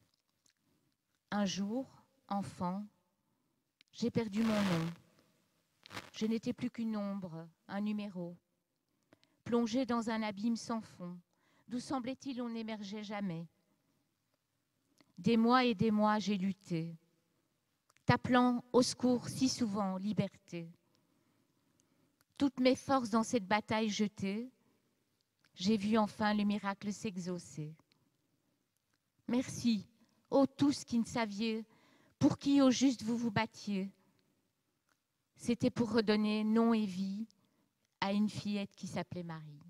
Un jour, enfant, j'ai perdu mon nom. Je n'étais plus qu'une ombre, un numéro, plongé dans un abîme sans fond, d'où semblait-il on n'émergeait jamais. Des mois et des mois, j'ai lutté, t'appelant au secours si souvent, liberté. Toutes mes forces dans cette bataille jetées, j'ai vu enfin le miracle s'exaucer. Merci, ô tous qui ne saviez, pour qui au juste vous vous battiez. C'était pour redonner nom et vie à une fillette qui s'appelait Marie.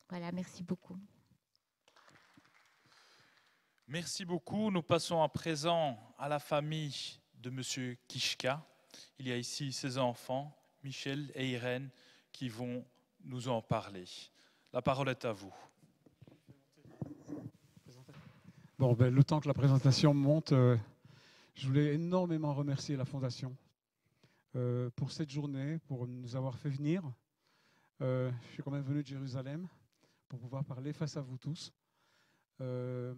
Voilà, merci beaucoup. Merci beaucoup. Nous passons à présent à la famille de M. Kichka. Il y a ici ses enfants, Michel et Irène, qui vont nous en parler. La parole est à vous. Bon, ben, le temps que la présentation monte, je voulais énormément remercier la Fondation pour cette journée, pour nous avoir fait venir. Je suis quand même venu de Jérusalem pour pouvoir parler face à vous tous. Je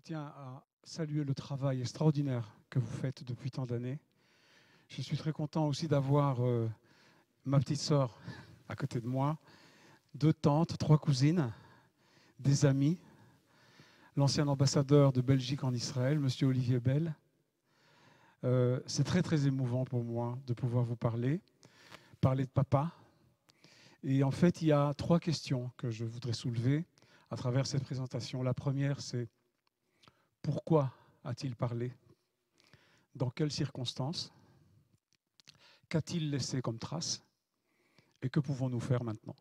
tiens à saluer le travail extraordinaire que vous faites depuis tant d'années. Je suis très content aussi d'avoir ma petite sœur à côté de moi, 2 tantes, 3 cousines, des amis, l'ancien ambassadeur de Belgique en Israël, M. Olivier Bell. C'est très, très émouvant pour moi de pouvoir vous parler de papa. Et en fait, il y a 3 questions que je voudrais soulever à travers cette présentation. La première, c'est pourquoi a-t-il parlé? Dans quelles circonstances? Qu'a-t-il laissé comme trace? Et que pouvons-nous faire maintenant?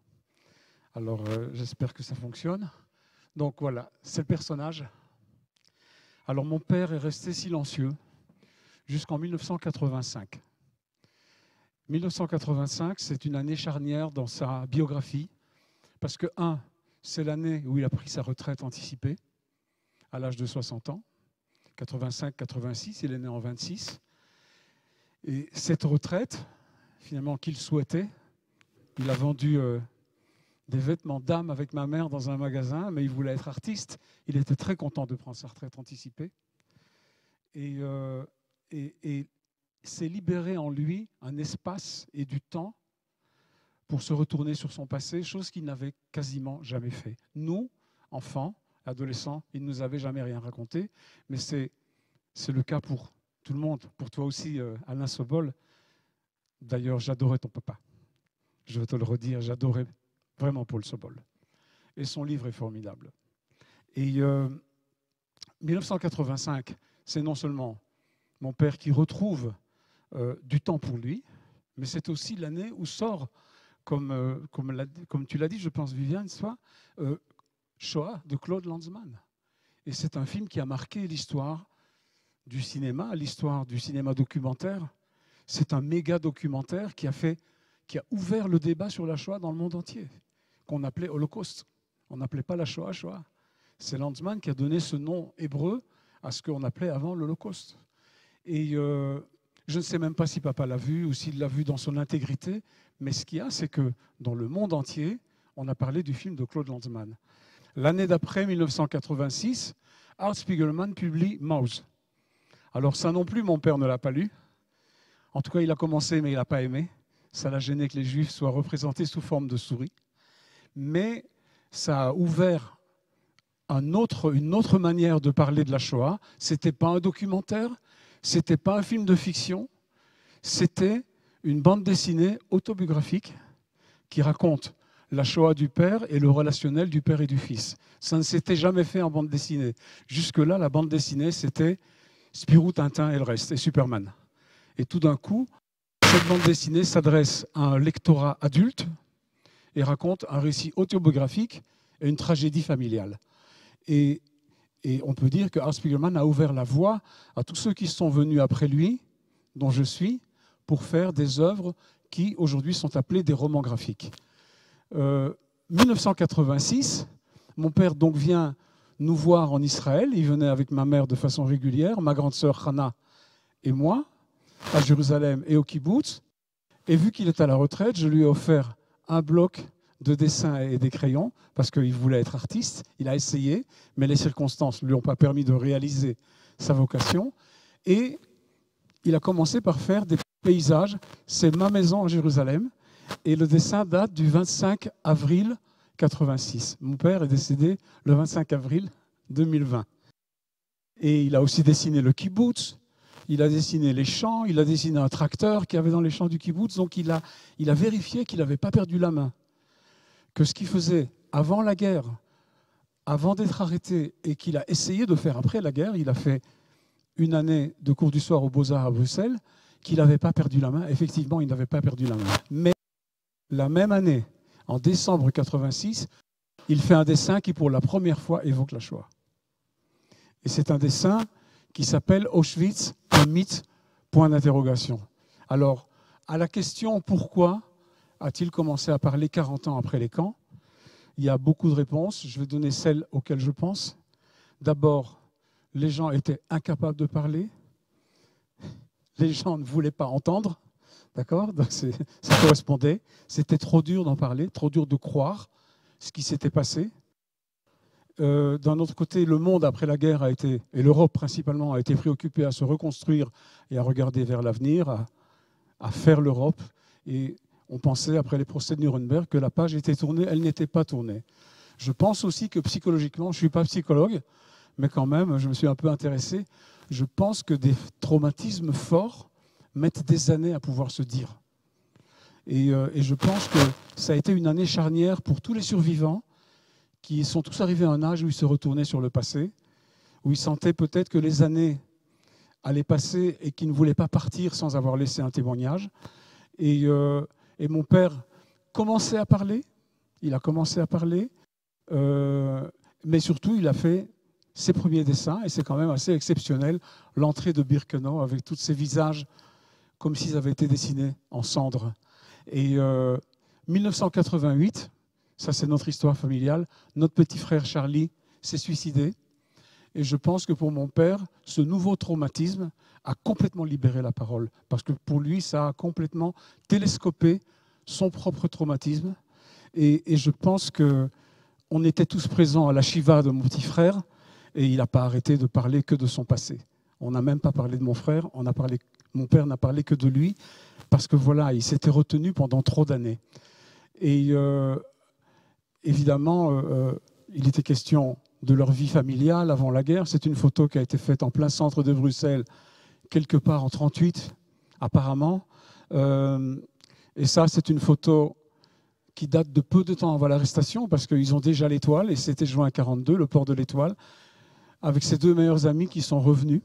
Alors, j'espère que ça fonctionne. Donc voilà, c'est le personnage. Alors mon père est resté silencieux jusqu'en 1985. 1985, c'est une année charnière dans sa biographie, parce que, c'est l'année où il a pris sa retraite anticipée, à l'âge de 60 ans, 85-86, il est né en 26. Et cette retraite, finalement, qu'il souhaitait, il a vendu des vêtements d'âme avec ma mère dans un magasin, mais il voulait être artiste. Il était très content de prendre sa retraite anticipée. Et s'est libéré en lui un espace et du temps pour se retourner sur son passé, chose qu'il n'avait quasiment jamais fait. Nous, enfants, adolescents, il ne nous avait jamais rien raconté, mais c'est le cas pour tout le monde, pour toi aussi, Alain Sobol. D'ailleurs, j'adorais ton papa. Je vais te le redire, j'adorais vraiment Paul Sobol. Et son livre est formidable. Et 1985, c'est non seulement mon père qui retrouve du temps pour lui, mais c'est aussi l'année où sort, comme tu l'as dit, je pense, Viviane, Shoah de Claude Lanzmann. Et c'est un film qui a marqué l'histoire du cinéma documentaire. C'est un méga documentaire qui a ouvert le débat sur la Shoah dans le monde entier, qu'on appelait Holocauste. On n'appelait pas la Shoah Shoah. C'est Lanzmann qui a donné ce nom hébreu à ce qu'on appelait avant l'Holocauste. Et je ne sais même pas si papa l'a vu ou s'il l'a vu dans son intégrité, mais ce qu'il y a, c'est que dans le monde entier, on a parlé du film de Claude Lanzmann. L'année d'après, 1986, Art Spiegelman publie Maus. Alors ça non plus, mon père ne l'a pas lu. En tout cas, il a commencé, mais il n'a pas aimé. Ça l'a gêné que les Juifs soient représentés sous forme de souris. Mais ça a ouvert une autre manière de parler de la Shoah. Ce n'était pas un documentaire, ce n'était pas un film de fiction, c'était une bande dessinée autobiographique qui raconte la Shoah du père et le relationnel du père et du fils. Ça ne s'était jamais fait en bande dessinée. Jusque-là, la bande dessinée, c'était Spirou, Tintin et le reste, et Superman. Et tout d'un coup, cette bande dessinée s'adresse à un lectorat adulte et raconte un récit autobiographique et une tragédie familiale. Et on peut dire que Art Spiegelman a ouvert la voie à tous ceux qui sont venus après lui, dont je suis, pour faire des œuvres qui aujourd'hui sont appelées des romans graphiques. 1986, mon père donc vient nous voir en Israël. Il venait avec ma mère de façon régulière, ma grande sœur Hana et moi, à Jérusalem et au kibbutz. Et vu qu'il est à la retraite, je lui ai offert un bloc de dessins et des crayons, parce qu'il voulait être artiste. Il a essayé, mais les circonstances ne lui ont pas permis de réaliser sa vocation. Et il a commencé par faire des paysages. C'est ma maison à Jérusalem. Et le dessin date du 25 avril 86. Mon père est décédé le 25 avril 2020. Et il a aussi dessiné le kibbutz, il a dessiné les champs, il a dessiné un tracteur qu'il y avait dans les champs du kibbutz. Donc il a vérifié qu'il n'avait pas perdu la main. Que ce qu'il faisait avant la guerre, avant d'être arrêté, et qu'il a essayé de faire après la guerre, il a fait une année de cours du soir aux Beaux-Arts à Bruxelles, qu'il n'avait pas perdu la main. Effectivement, il n'avait pas perdu la main. Mais la même année, en décembre 86, il fait un dessin qui, pour la première fois, évoque la Shoah. Et c'est un dessin qui s'appelle Auschwitz, un mythe, point d'interrogation. Alors, à la question « Pourquoi a-t-il commencé à parler 40 ans après les camps ?» il y a beaucoup de réponses. Je vais donner celle auxquelles je pense. D'abord, les gens étaient incapables de parler, les gens ne voulaient pas entendre, d'accord? Donc ça correspondait. C'était trop dur d'en parler, trop dur de croire ce qui s'était passé. D'un autre côté, le monde après la guerre a été, et l'Europe principalement, a été préoccupée à se reconstruire et à regarder vers l'avenir, à faire l'Europe. Et on pensait, après les procès de Nuremberg, que la page était tournée. Elle n'était pas tournée. Je pense aussi que psychologiquement, je ne suis pas psychologue, mais quand même, je me suis un peu intéressé. Je pense que des traumatismes forts mettent des années à pouvoir se dire. Et je pense que ça a été une année charnière pour tous les survivants qui sont tous arrivés à un âge où ils se retournaient sur le passé, où ils sentaient peut-être que les années allaient passer et qu'ils ne voulaient pas partir sans avoir laissé un témoignage. Et mon père commençait à parler, il a commencé à parler, mais surtout il a fait ses premiers dessins, et c'est quand même assez exceptionnel, l'entrée de Birkenau avec tous ces visages comme s'ils avaient été dessinés en cendres. Et 1988, ça c'est notre histoire familiale, notre petit frère Charlie s'est suicidé. Et je pense que pour mon père, ce nouveau traumatisme a complètement libéré la parole. Parce que pour lui, ça a complètement télescopé son propre traumatisme. Et je pense qu'on était tous présents à la Shiva de mon petit frère et il n'a pas arrêté de parler que de son passé. On n'a même pas parlé de mon frère, mon père n'a parlé que de lui parce que voilà, il s'était retenu pendant trop d'années. Et évidemment, il était question de leur vie familiale avant la guerre. C'est une photo qui a été faite en plein centre de Bruxelles, quelque part en 1938, apparemment. Et ça, c'est une photo qui date de peu de temps avant l'arrestation, parce qu'ils ont déjà l'Étoile, et c'était juin 1942, le port de l'Étoile, avec ses deux meilleurs amis qui sont revenus.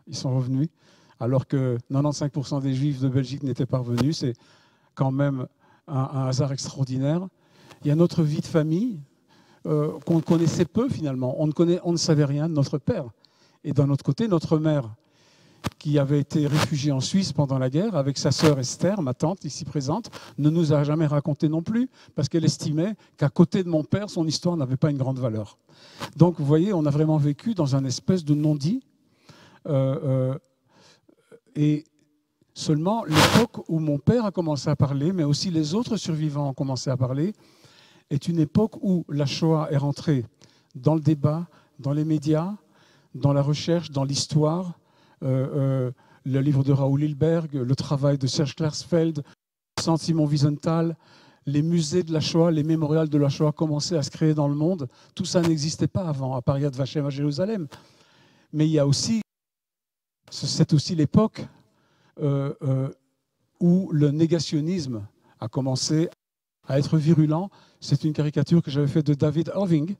Ils sont revenus, alors que 95% des Juifs de Belgique n'étaient pas revenus. C'est quand même un hasard extraordinaire. Il y a notre vie de famille, qu'on connaissait peu finalement. On ne savait rien de notre père. Et d'un autre côté, notre mère, qui avait été réfugiée en Suisse pendant la guerre, avec sa sœur Esther, ma tante ici présente, ne nous a jamais raconté non plus, parce qu'elle estimait qu'à côté de mon père, son histoire n'avait pas une grande valeur. Donc vous voyez, on a vraiment vécu dans un espèce de non-dit. Et seulement l'époque où mon père a commencé à parler, mais aussi les autres survivants ont commencé à parler, est une époque où la Shoah est rentrée dans le débat, dans les médias, dans la recherche, dans l'histoire. Le livre de Raoul Hilberg, le travail de Serge Klarsfeld, Simon Wiesenthal, les musées de la Shoah, les mémorials de la Shoah commençaient à se créer dans le monde. Tout ça n'existait pas avant, à part Yad Vashem à Jérusalem. Mais il y a aussi, c'est aussi l'époque où le négationnisme a commencé à être virulent. C'est une caricature que j'avais faite de David Irving,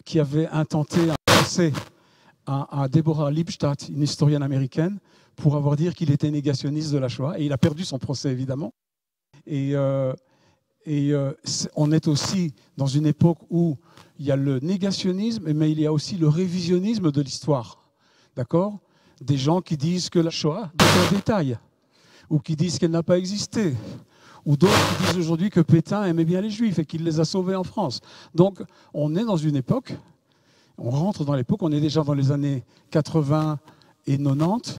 qui avait intenté un procès à Deborah Lipstadt, une historienne américaine, pour avoir dit qu'il était négationniste de la Shoah. Et il a perdu son procès, évidemment. Et on est aussi dans une époque où il y a le négationnisme, mais il y a aussi le révisionnisme de l'histoire. D'accord ? Des gens qui disent que la Shoah est un détail, ou qui disent qu'elle n'a pas existé, ou d'autres qui disent aujourd'hui que Pétain aimait bien les Juifs et qu'il les a sauvés en France. Donc, on est dans une époque, on rentre dans l'époque, on est déjà dans les années 80 et 90,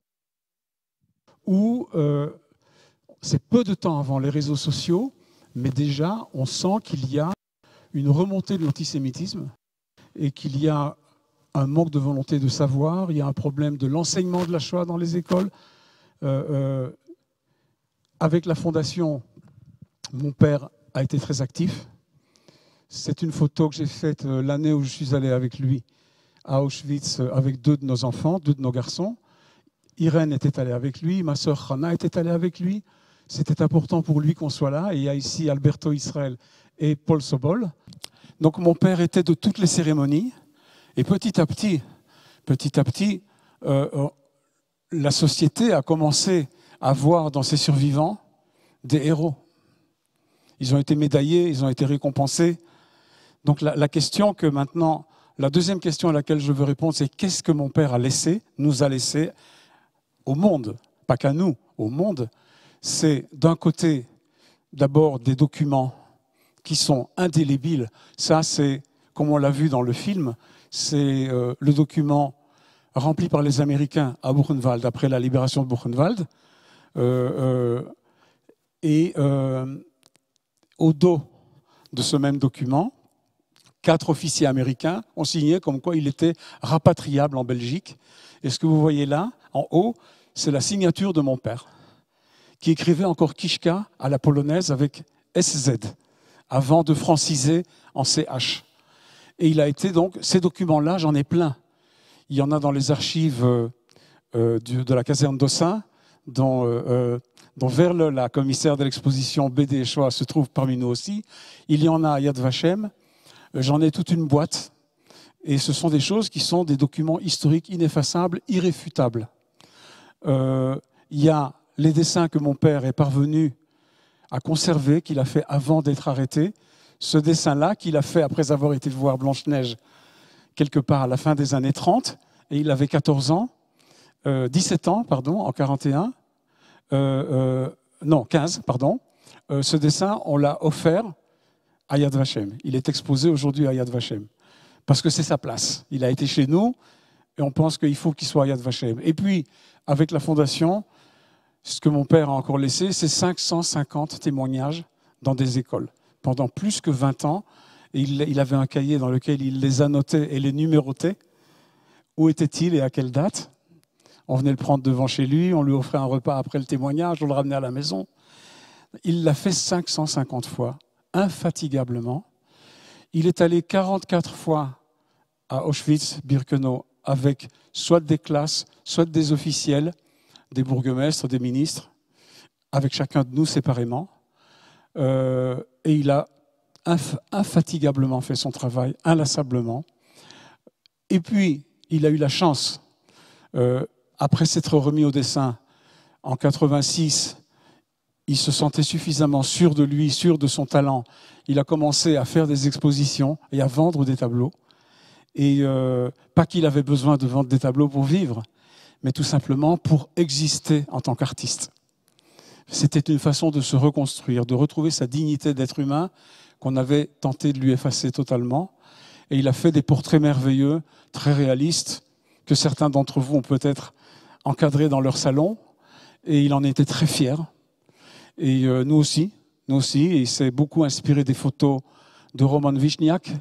où c'est peu de temps avant les réseaux sociaux, mais déjà, on sent qu'il y a une remontée de l'antisémitisme et qu'il y a un manque de volonté de savoir, il y a un problème de l'enseignement de la Shoah dans les écoles. Avec la fondation, mon père a été très actif. C'est une photo que j'ai faite l'année où je suis allé avec lui à Auschwitz avec deux de nos enfants, deux de nos garçons. Irène était allée avec lui, ma sœur Hannah était allée avec lui. C'était important pour lui qu'on soit là. Et il y a ici Alberto Israel et Paul Sobol. Donc mon père était de toutes les cérémonies. Et petit à petit, la société a commencé à voir dans ses survivants des héros. Ils ont été médaillés, ils ont été récompensés. Donc la question que maintenant, la deuxième question à laquelle je veux répondre, c'est qu'est-ce que mon père a laissé, nous a laissé au monde, pas qu'à nous, au monde. C'est d'un côté, d'abord des documents qui sont indélébiles. Ça, c'est comme on l'a vu dans le film, c'est le document rempli par les Américains à Buchenwald, après la libération de Buchenwald. Au dos de ce même document, 4 officiers américains ont signé comme quoi il était rapatriable en Belgique. Et ce que vous voyez là, en haut, c'est la signature de mon père, qui écrivait encore Kiszka à la polonaise avec SZ, avant de franciser en CH. Et il a été donc, ces documents-là, j'en ai plein. Il y en a dans les archives de la caserne d'Ossin, dont Verle, la commissaire de l'exposition BD et Shoah, se trouve parmi nous aussi. Il y en a à Yad Vashem. J'en ai toute une boîte. Et ce sont des choses qui sont des documents historiques ineffaçables, irréfutables. Il y a les dessins que mon père est parvenu à conserver, qu'il a fait avant d'être arrêté. Ce dessin-là, qu'il a fait après avoir été voir Blanche-Neige quelque part à la fin des années 30, et il avait 17 ans, pardon, en 41. Non, 15, pardon. Ce dessin, on l'a offert à Yad Vashem. Il est exposé aujourd'hui à Yad Vashem. Parce que c'est sa place. Il a été chez nous, et on pense qu'il faut qu'il soit à Yad Vashem. Et puis, avec la Fondation, ce que mon père a encore laissé, c'est 550 témoignages dans des écoles. Pendant plus que 20 ans, et il avait un cahier dans lequel il les annotait et les numérotait. Où était-il et à quelle date? On venait le prendre devant chez lui, on lui offrait un repas après le témoignage, on le ramenait à la maison. Il l'a fait 550 fois, infatigablement. Il est allé 44 fois à Auschwitz-Birkenau avec soit des classes, soit des officiels, des bourgmestres, des ministres, avec chacun de nous séparément. Et il a infatigablement fait son travail, inlassablement. Et puis, il a eu la chance, après s'être remis au dessin en 86, il se sentait suffisamment sûr de lui, sûr de son talent. Il a commencé à faire des expositions et à vendre des tableaux. Et pas qu'il avait besoin de vendre des tableaux pour vivre, mais tout simplement pour exister en tant qu'artiste. C'était une façon de se reconstruire, de retrouver sa dignité d'être humain qu'on avait tenté de lui effacer totalement. Et il a fait des portraits merveilleux, très réalistes, que certains d'entre vous ont peut-être encadrés dans leur salon. Et il en était très fier. Et nous aussi. Et il s'est beaucoup inspiré des photos de Roman Wichniak,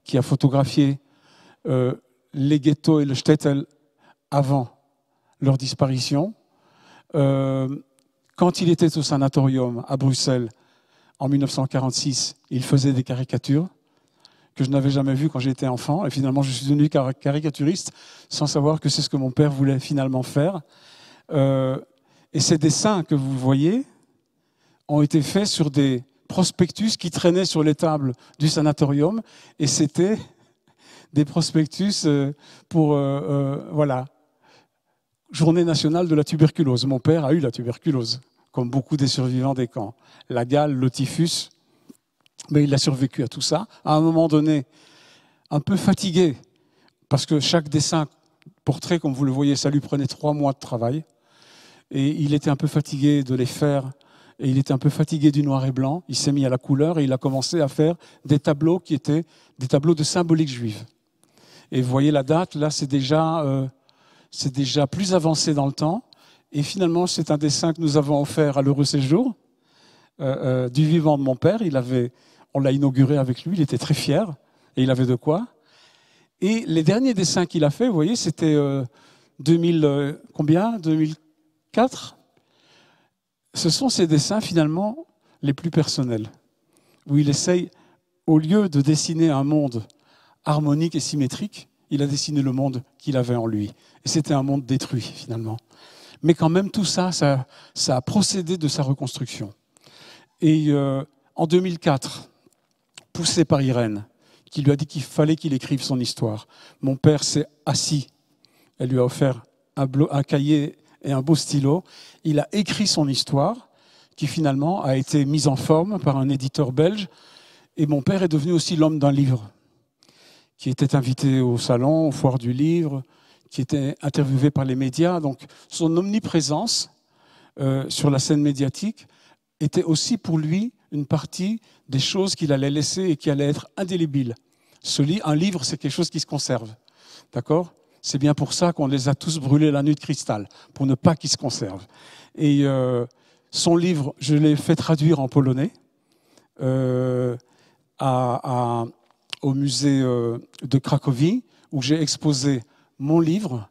qui a photographié les ghettos et le shtetl avant leur disparition. Quand il était au sanatorium à Bruxelles, en 1946, il faisait des caricatures que je n'avais jamais vues quand j'étais enfant. Et finalement, je suis devenu caricaturiste sans savoir que c'est ce que mon père voulait finalement faire. Et ces dessins que vous voyez ont été faits sur des prospectus qui traînaient sur les tables du sanatorium. Et c'était des prospectus pour, voilà, Journée nationale de la tuberculose. Mon père a eu la tuberculose, comme beaucoup des survivants des camps. La gale, le typhus, mais il a survécu à tout ça. À un moment donné, un peu fatigué, parce que chaque dessin, portrait, comme vous le voyez, ça lui prenait 3 mois de travail. Et il était un peu fatigué de les faire, et il était un peu fatigué du noir et blanc. Il s'est mis à la couleur et il a commencé à faire des tableaux qui étaient des tableaux de symbolique juive. Et vous voyez la date, là c'est déjà plus avancé dans le temps. Et finalement, c'est un dessin que nous avons offert à l'Heureux Séjour du vivant de mon père. On l'a inauguré avec lui, il était très fier et il avait de quoi. Et les derniers dessins qu'il a fait, vous voyez, c'était 2004. Ce sont ces dessins finalement les plus personnels, où il essaye, au lieu de dessiner un monde harmonique et symétrique, il a dessiné le monde qu'il avait en lui. Et c'était un monde détruit, finalement. Mais quand même, tout ça, ça a procédé de sa reconstruction. Et en 2004, poussé par Irène, qui lui a dit qu'il fallait qu'il écrive son histoire, mon père s'est assis. Elle lui a offert un cahier et un beau stylo. Il a écrit son histoire, qui finalement a été mise en forme par un éditeur belge. Et mon père est devenu aussi l'homme d'un livre, qui était invité au salon, aux foires du livre, qui était interviewé par les médias. Donc son omniprésence sur la scène médiatique était aussi pour lui une partie des choses qu'il allait laisser et qui allaient être indélébiles Un livre, c'est quelque chose qui se conserve. D'accord ? C'est bien pour ça qu'on les a tous brûlés la nuit de cristal, pour ne pas qu'ils se conservent. Et son livre, je l'ai fait traduire en polonais au musée de Cracovie, où j'ai exposé mon livre.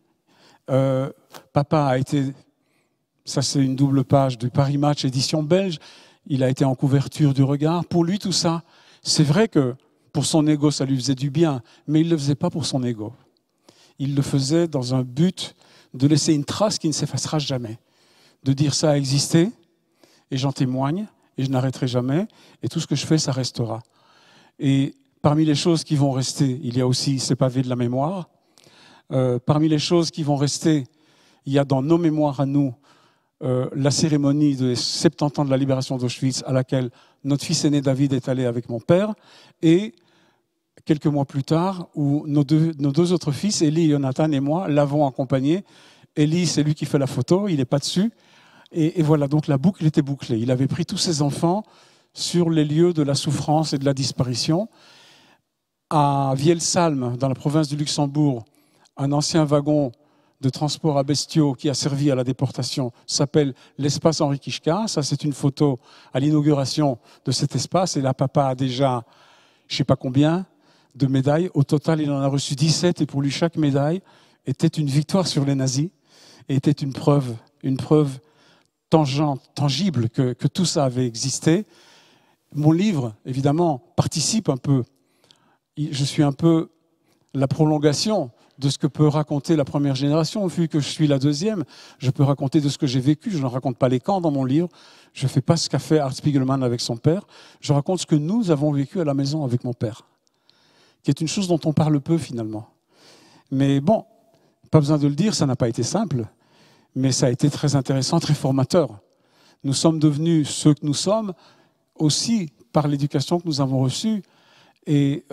Papa a été, ça c'est une double page du Paris Match, édition belge, il a été en couverture du Regard. Pour lui, tout ça, c'est vrai que pour son ego, ça lui faisait du bien, mais il ne le faisait pas pour son ego. Il le faisait dans un but de laisser une trace qui ne s'effacera jamais, de dire ça a existé, et j'en témoigne, et je n'arrêterai jamais, et tout ce que je fais, ça restera. Et parmi les choses qui vont rester, il y a aussi ces pavés de la mémoire. Parmi les choses qui vont rester, il y a dans nos mémoires à nous la cérémonie des 70 ans de la libération d'Auschwitz à laquelle notre fils aîné David est allé avec mon père, et quelques mois plus tard, où nos deux autres fils, Eli, Jonathan et moi, l'avons accompagné. Eli, c'est lui qui fait la photo, il n'est pas dessus. Et voilà, donc la boucle était bouclée. Il avait pris tous ses enfants sur les lieux de la souffrance et de la disparition. À Vielsalm, dans la province du Luxembourg, un ancien wagon de transport à bestiaux qui a servi à la déportation s'appelle l'espace Henri Kichka. Ça, c'est une photo à l'inauguration de cet espace. Et là, papa a déjà, je ne sais pas combien, de médailles. Au total, il en a reçu 17. Et pour lui, chaque médaille était une victoire sur les nazis et était une preuve tangible que tout ça avait existé. Mon livre, évidemment, participe un peu. Je suis un peu la prolongation de ce que peut raconter la première génération. Vu que je suis la deuxième, je peux raconter de ce que j'ai vécu. Je ne raconte pas les camps dans mon livre. Je ne fais pas ce qu'a fait Art Spiegelman avec son père. Je raconte ce que nous avons vécu à la maison avec mon père, qui est une chose dont on parle peu finalement. Mais bon, pas besoin de le dire, ça n'a pas été simple, mais ça a été très intéressant, très formateur. Nous sommes devenus ceux que nous sommes aussi par l'éducation que nous avons reçue. Et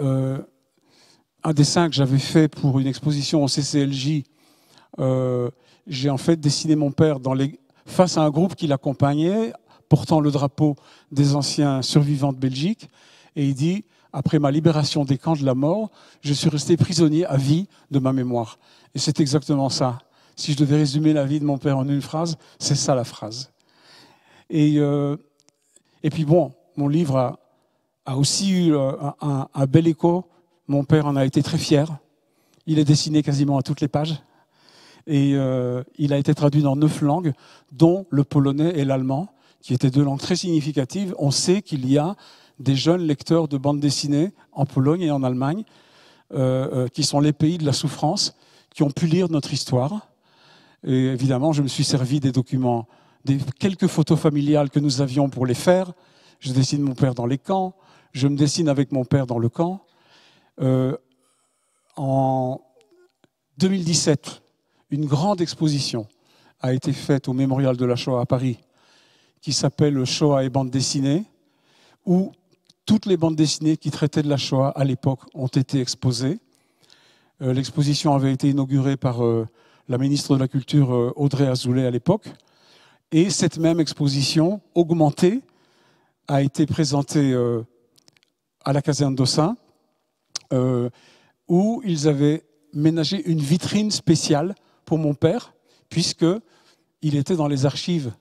un dessin que j'avais fait pour une exposition au CCLJ, j'ai en fait dessiné mon père face à un groupe qui l'accompagnait, portant le drapeau des anciens survivants de Belgique. Et il dit, après ma libération des camps de la mort, je suis resté prisonnier à vie de ma mémoire. Et c'est exactement ça. Si je devais résumer la vie de mon père en une phrase, c'est ça la phrase. Et puis bon, mon livre a aussi eu un bel écho. Mon père en a été très fier. Il est dessiné quasiment à toutes les pages. Et il a été traduit dans 9 langues, dont le polonais et l'allemand, qui étaient 2 langues très significatives. On sait qu'il y a des jeunes lecteurs de bande dessinée en Pologne et en Allemagne, qui sont les pays de la souffrance, qui ont pu lire notre histoire. Et évidemment, je me suis servi des documents, des quelques photos familiales que nous avions pour les faire. Je dessine mon père dans les camps, je me dessine avec mon père dans le camp. En 2017, une grande exposition a été faite au Mémorial de la Shoah à Paris, qui s'appelle Shoah et bande dessinée, où toutes les bandes dessinées qui traitaient de la Shoah à l'époque ont été exposées. L'exposition avait été inaugurée par la ministre de la Culture Audrey Azoulay à l'époque. Et cette même exposition, augmentée, a été présentée à la caserne d'Ossun, où ils avaient ménagé une vitrine spéciale pour mon père, puisqu'il était dans les archives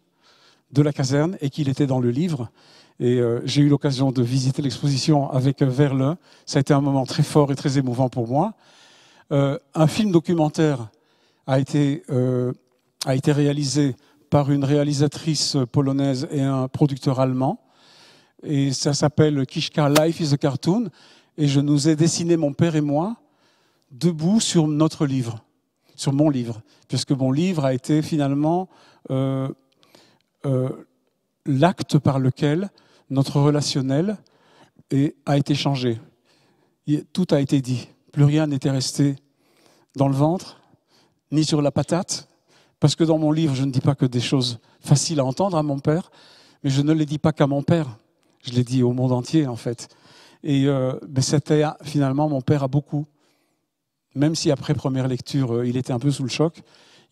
de la caserne et qu'il était dans le livre. Et j'ai eu l'occasion de visiter l'exposition avec Verle. Ça a été un moment très fort et très émouvant pour moi. Un film documentaire a été réalisé par une réalisatrice polonaise et un producteur allemand. Et ça s'appelle Kichka Life is a Cartoon. Et je nous ai dessiné, mon père et moi, debout sur notre livre, sur mon livre, puisque mon livre a été finalement l'acte par lequel notre relationnel a été changé. Tout a été dit. Plus rien n'était resté dans le ventre, ni sur la patate, parce que dans mon livre, je ne dis pas que des choses faciles à entendre à mon père, mais je ne les dis pas qu'à mon père. Je les dis au monde entier, en fait. Et c'était finalement, mon père a beaucoup, même si après première lecture, il était un peu sous le choc,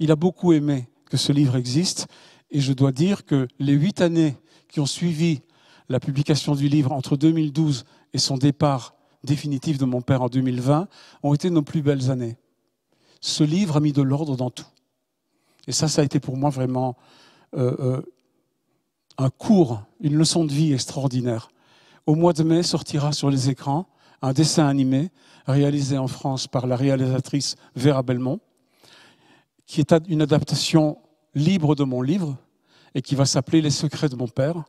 il a beaucoup aimé que ce livre existe. Et je dois dire que les 8 années qui ont suivi la publication du livre entre 2012 et son départ définitive de mon père en 2020, ont été nos plus belles années. Ce livre a mis de l'ordre dans tout. Et ça a été pour moi vraiment un cours, une leçon de vie extraordinaire. Au mois de mai sortira sur les écrans un dessin animé réalisé en France par la réalisatrice Vera Belmont, qui est une adaptation libre de mon livre et qui va s'appeler Les secrets de mon père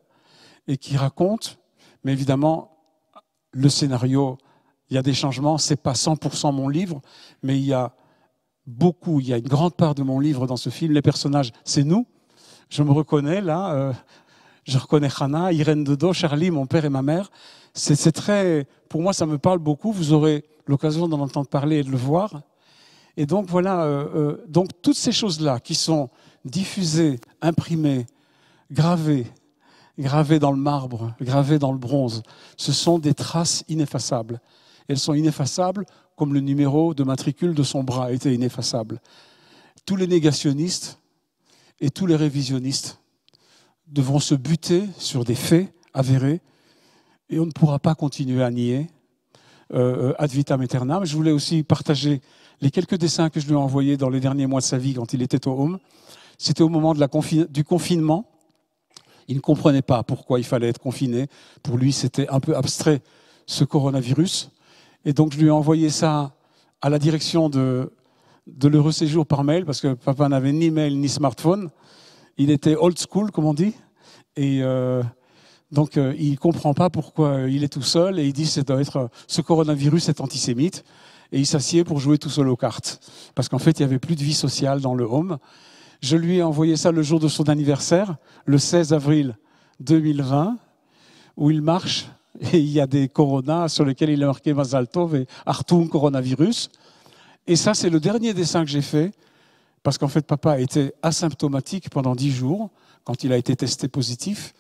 et qui raconte, mais évidemment, le scénario, il y a des changements, ce n'est pas 100% mon livre, mais il y a une grande part de mon livre dans ce film. Les personnages, c'est nous. Je me reconnais là, je reconnais Hannah, Irène Dodo, Charlie, mon père et ma mère. C'est très, pour moi, ça me parle beaucoup. Vous aurez l'occasion d'en entendre parler et de le voir. Et donc voilà, donc toutes ces choses-là qui sont diffusées, imprimées, gravées dans le marbre, gravées dans le bronze, ce sont des traces ineffaçables. Elles sont ineffaçables comme le numéro de matricule de son bras était ineffaçable. Tous les négationnistes et tous les révisionnistes devront se buter sur des faits avérés et on ne pourra pas continuer à nier ad vitam aeternam. Je voulais aussi partager les quelques dessins que je lui ai envoyés dans les derniers mois de sa vie quand il était au Home. C'était au moment du confinement. Il ne comprenait pas pourquoi il fallait être confiné. Pour lui, c'était un peu abstrait, ce coronavirus. Et donc, je lui ai envoyé ça à la direction de l'Heureux Séjour par mail, parce que papa n'avait ni mail ni smartphone. Il était old school, comme on dit. Et donc, il ne comprend pas pourquoi il est tout seul. Et il dit que ce coronavirus est antisémite. Et il s'assied pour jouer tout seul aux cartes. Parce qu'en fait, il n'y avait plus de vie sociale dans le Home. Je lui ai envoyé ça le jour de son anniversaire, le 16 avril 2020, où il marche. Et il y a des coronas sur lesquels il a marqué Mazal Tov et Artung coronavirus. Et ça, c'est le dernier dessin que j'ai fait, parce qu'en fait, papa était asymptomatique pendant 10 jours, quand il a été testé positif.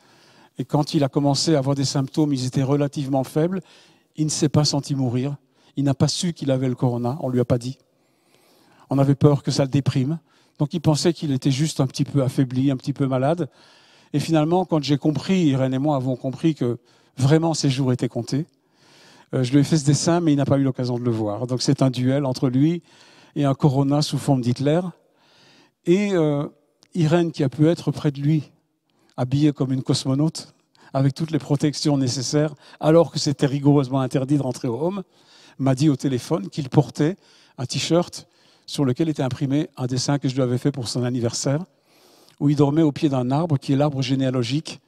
Et quand il a commencé à avoir des symptômes, ils étaient relativement faibles. Il ne s'est pas senti mourir. Il n'a pas su qu'il avait le corona, on ne lui a pas dit. On avait peur que ça le déprime. Donc il pensait qu'il était juste un petit peu affaibli, un petit peu malade. Et finalement, quand j'ai compris, Irène et moi avons compris que vraiment ses jours étaient comptés, je lui ai fait ce dessin, mais il n'a pas eu l'occasion de le voir. Donc c'est un duel entre lui et un corona sous forme d'Hitler. Et Irène, qui a pu être près de lui, habillée comme une cosmonaute, avec toutes les protections nécessaires, alors que c'était rigoureusement interdit de rentrer au Home, m'a dit au téléphone qu'il portait un t-shirt sur lequel était imprimé un dessin que je lui avais fait pour son anniversaire, où il dormait au pied d'un arbre qui est l'arbre généalogique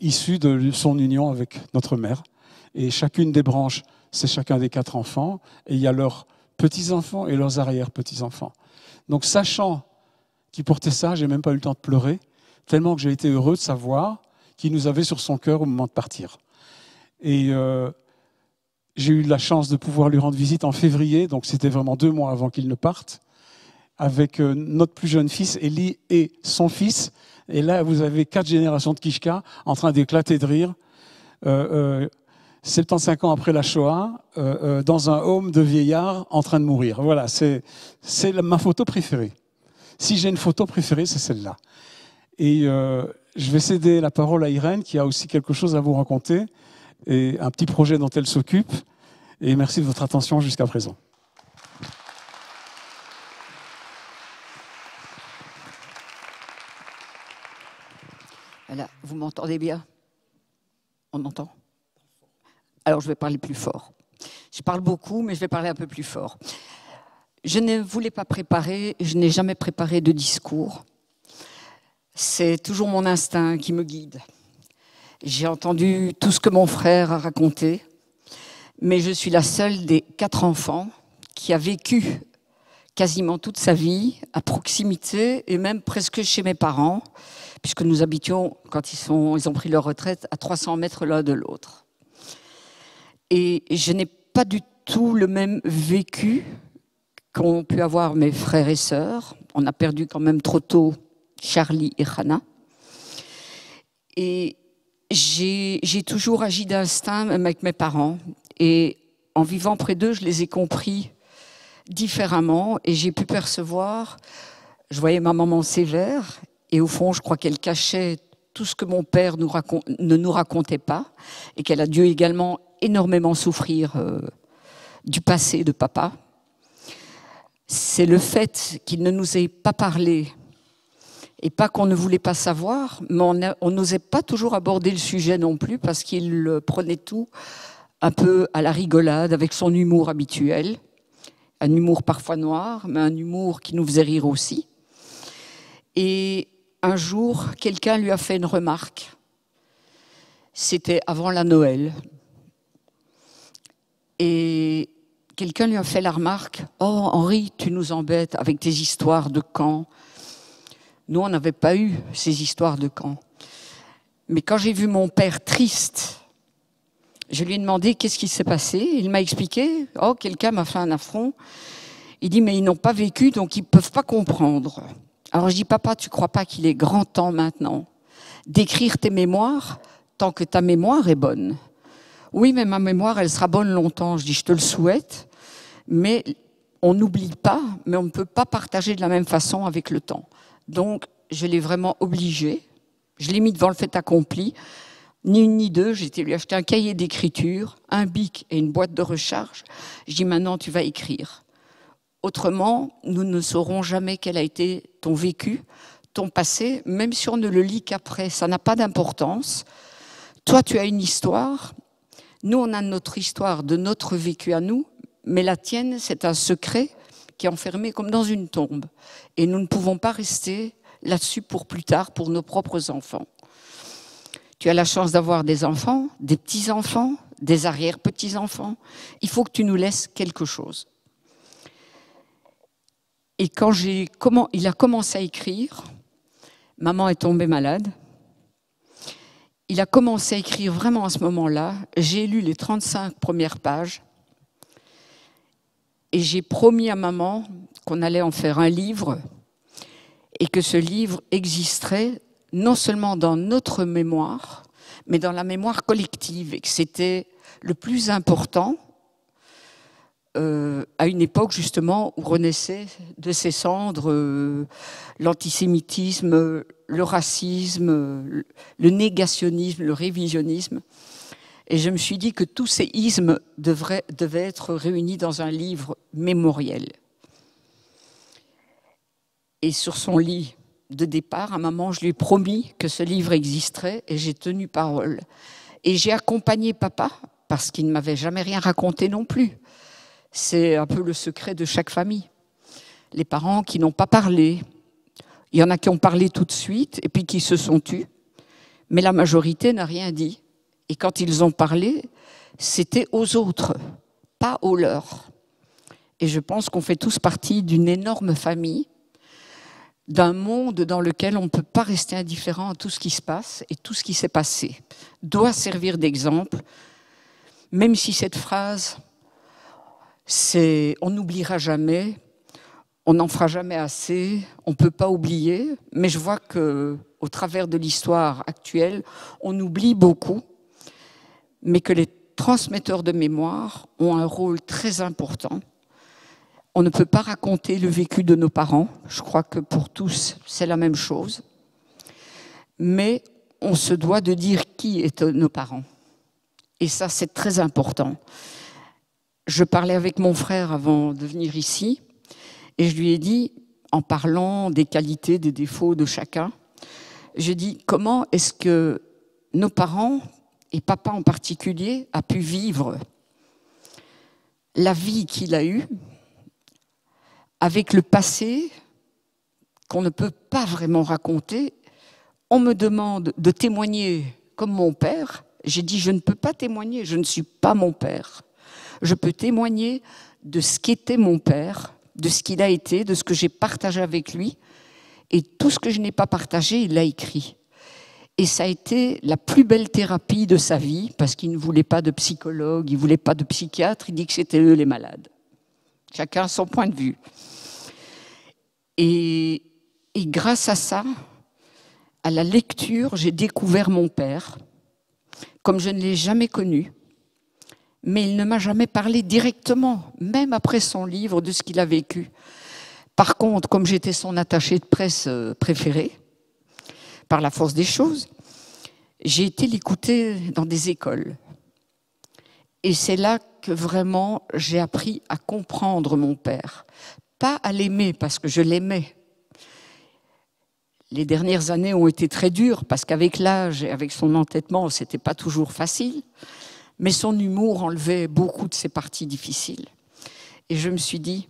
issu de son union avec notre mère. Et chacune des branches, c'est chacun des 4 enfants, et il y a leurs petits-enfants et leurs arrière-petits-enfants. Donc sachant qu'il portait ça, j'ai même pas eu le temps de pleurer, tellement que j'ai été heureux de savoir qu'il nous avait sur son cœur au moment de partir. Et j'ai eu la chance de pouvoir lui rendre visite en février, donc c'était vraiment 2 mois avant qu'il ne parte, avec notre plus jeune fils, Elie, et son fils. Et là, vous avez 4 générations de Kishka en train d'éclater de rire. 75 ans après la Shoah, dans un home de vieillards en train de mourir. Voilà, c'est ma photo préférée. Si j'ai une photo préférée, c'est celle-là. Et je vais céder la parole à Irène, qui a aussi quelque chose à vous raconter, et un petit projet dont elle s'occupe. Et merci de votre attention jusqu'à présent. Voilà, vous m'entendez bien? On entend? Alors je vais parler plus fort. Je parle beaucoup, mais je vais parler un peu plus fort. Je ne voulais pas préparer, je n'ai jamais préparé de discours. C'est toujours mon instinct qui me guide. J'ai entendu tout ce que mon frère a raconté, mais je suis la seule des 4 enfants qui a vécu quasiment toute sa vie à proximité et même presque chez mes parents, puisque nous habitions, quand ils ont pris leur retraite, à 300 mètres l'un de l'autre. Et je n'ai pas du tout le même vécu qu'ont pu avoir mes frères et sœurs. On a perdu quand même trop tôt Charlie et Hannah. Et j'ai toujours agi d'instinct, même avec mes parents. Et en vivant près d'eux, je les ai compris différemment. Et j'ai pu percevoir, je voyais ma maman sévère. Et au fond, je crois qu'elle cachait tout ce que mon père ne nous racontait pas. Et qu'elle a dû également énormément souffrir du passé de papa. C'est le fait qu'il ne nous ait pas parlé, et pas qu'on ne voulait pas savoir, mais on n'osait pas toujours aborder le sujet non plus, parce qu'il prenait tout un peu à la rigolade, avec son humour habituel, un humour parfois noir, mais un humour qui nous faisait rire aussi. Et un jour, quelqu'un lui a fait une remarque. C'était avant la Noël. Et quelqu'un lui a fait la remarque, « Oh, Henri, tu nous embêtes avec tes histoires de camp. » Nous, on n'avait pas eu ces histoires de camp. Mais quand j'ai vu mon père triste, je lui ai demandé qu'est-ce qui s'est passé. Il m'a expliqué, « Oh, quelqu'un m'a fait un affront. » Il dit, « Mais ils n'ont pas vécu, donc ils ne peuvent pas comprendre. » Alors je dis, « Papa, tu ne crois pas qu'il est grand temps maintenant d'écrire tes mémoires tant que ta mémoire est bonne ?» Oui, mais ma mémoire, elle sera bonne longtemps. Je dis, je te le souhaite, mais on n'oublie pas, mais on ne peut pas partager de la même façon avec le temps. Donc, je l'ai vraiment obligé. Je l'ai mis devant le fait accompli. Ni une ni deux, j'ai été lui acheter un cahier d'écriture, un bic et une boîte de recharge. Je dis, maintenant, tu vas écrire. Autrement, nous ne saurons jamais quel a été ton vécu, ton passé, même si on ne le lit qu'après. Ça n'a pas d'importance. Toi, tu as une histoire. Nous, on a notre histoire de notre vécu à nous, mais la tienne, c'est un secret qui est enfermé comme dans une tombe. Et nous ne pouvons pas rester là-dessus pour plus tard, pour nos propres enfants. Tu as la chance d'avoir des enfants, des petits-enfants, des arrière-petits-enfants. Il faut que tu nous laisses quelque chose. Et quand il a commencé à écrire, maman est tombée malade. Il a commencé à écrire vraiment à ce moment-là. J'ai lu les 35 premières pages et j'ai promis à maman qu'on allait en faire un livre et que ce livre existerait non seulement dans notre mémoire, mais dans la mémoire collective et que c'était le plus important à une époque justement où renaissait de ses cendres l'antisémitisme, le racisme, le négationnisme, le révisionnisme. Et je me suis dit que tous ces ismes devaient être réunis dans un livre mémoriel. Et sur son lit de départ, à un moment, je lui ai promis que ce livre existerait et j'ai tenu parole. Et j'ai accompagné papa parce qu'il ne m'avait jamais rien raconté non plus. C'est un peu le secret de chaque famille. Les parents qui n'ont pas parlé. Il y en a qui ont parlé tout de suite et puis qui se sont tus. Mais la majorité n'a rien dit. Et quand ils ont parlé, c'était aux autres, pas aux leurs. Et je pense qu'on fait tous partie d'une énorme famille, d'un monde dans lequel on ne peut pas rester indifférent à tout ce qui se passe et tout ce qui s'est passé. Doit servir d'exemple, même si cette phrase... on n'oubliera jamais, on n'en fera jamais assez, on ne peut pas oublier, mais je vois qu'au travers de l'histoire actuelle, on oublie beaucoup, mais que les transmetteurs de mémoire ont un rôle très important. On ne peut pas raconter le vécu de nos parents, je crois que pour tous c'est la même chose, mais on se doit de dire qui étaient nos parents. Et ça c'est très important. Je parlais avec mon frère avant de venir ici et je lui ai dit, en parlant des qualités, des défauts de chacun, je dis comment est-ce que nos parents, et papa en particulier, a pu vivre la vie qu'il a eue avec le passé qu'on ne peut pas vraiment raconter. On me demande de témoigner comme mon père. J'ai dit, je ne peux pas témoigner, je ne suis pas mon père. Je peux témoigner de ce qu'était mon père, de ce qu'il a été, de ce que j'ai partagé avec lui. Et tout ce que je n'ai pas partagé, il l'a écrit. Et ça a été la plus belle thérapie de sa vie, parce qu'il ne voulait pas de psychologue, il ne voulait pas de psychiatre, il dit que c'était eux les malades. Chacun a son point de vue. Et grâce à ça, à la lecture, j'ai découvert mon père, comme je ne l'ai jamais connu. Mais il ne m'a jamais parlé directement, même après son livre, de ce qu'il a vécu. Par contre, comme j'étais son attaché de presse préféré, par la force des choses, j'ai été l'écouter dans des écoles. Et c'est là que vraiment j'ai appris à comprendre mon père. Pas à l'aimer parce que je l'aimais. Les dernières années ont été très dures parce qu'avec l'âge et avec son entêtement, c'était pas toujours facile. Mais son humour enlevait beaucoup de ses parties difficiles. Et je me suis dit,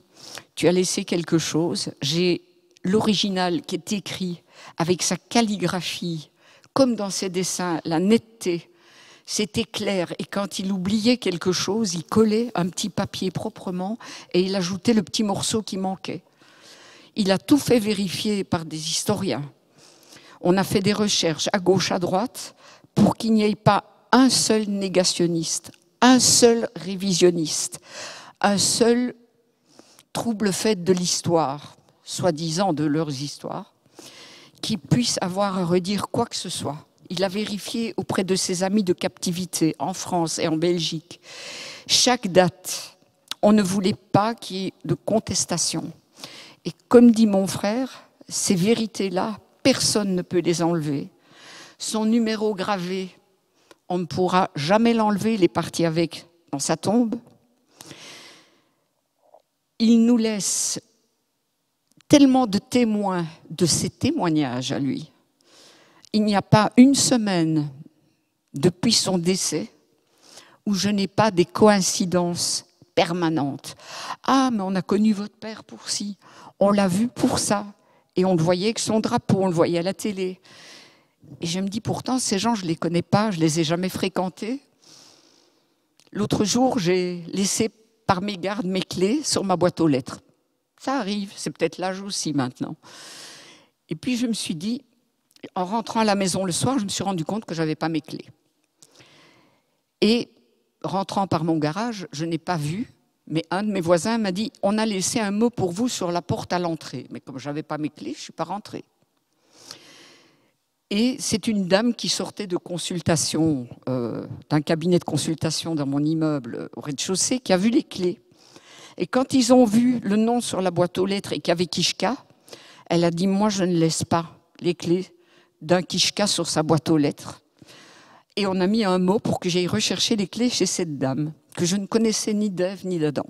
tu as laissé quelque chose. J'ai l'original qui est écrit avec sa calligraphie, comme dans ses dessins, la netteté. C'était clair. Et quand il oubliait quelque chose, il collait un petit papier proprement et il ajoutait le petit morceau qui manquait. Il a tout fait vérifier par des historiens. On a fait des recherches à gauche, à droite, pour qu'il n'y ait pas un seul négationniste, un seul révisionniste, un seul trouble fait de l'histoire, soi-disant de leurs histoires, qui puisse avoir à redire quoi que ce soit. Il a vérifié auprès de ses amis de captivité en France et en Belgique. Chaque date, on ne voulait pas qu'il y ait de contestation. Et comme dit mon frère, ces vérités-là, personne ne peut les enlever. Son numéro gravé, on ne pourra jamais l'enlever, il est parti avec dans sa tombe. Il nous laisse tellement de témoins de ses témoignages à lui. Il n'y a pas une semaine depuis son décès où je n'ai pas des coïncidences permanentes. Ah, mais on a connu votre père pour ci, on l'a vu pour ça, et on le voyait avec son drapeau, on le voyait à la télé. Et je me dis, pourtant, ces gens, je ne les connais pas, je ne les ai jamais fréquentés. L'autre jour, j'ai laissé par mégarde mes clés sur ma boîte aux lettres. Ça arrive, c'est peut-être l'âge aussi maintenant. Et puis je me suis dit, en rentrant à la maison le soir, je me suis rendu compte que je n'avais pas mes clés. Et rentrant par mon garage, je n'ai pas vu, mais un de mes voisins m'a dit, on a laissé un mot pour vous sur la porte à l'entrée. Mais comme je n'avais pas mes clés, je ne suis pas rentrée. Et c'est une dame qui sortait de consultation, d'un cabinet de consultation dans mon immeuble au rez-de-chaussée, qui a vu les clés. Et quand ils ont vu le nom sur la boîte aux lettres et qu'il y avait Kishka, elle a dit, moi je ne laisse pas les clés d'un Kishka sur sa boîte aux lettres. Et on a mis un mot pour que j'aille rechercher les clés chez cette dame, que je ne connaissais ni d'Ève ni d'Adam.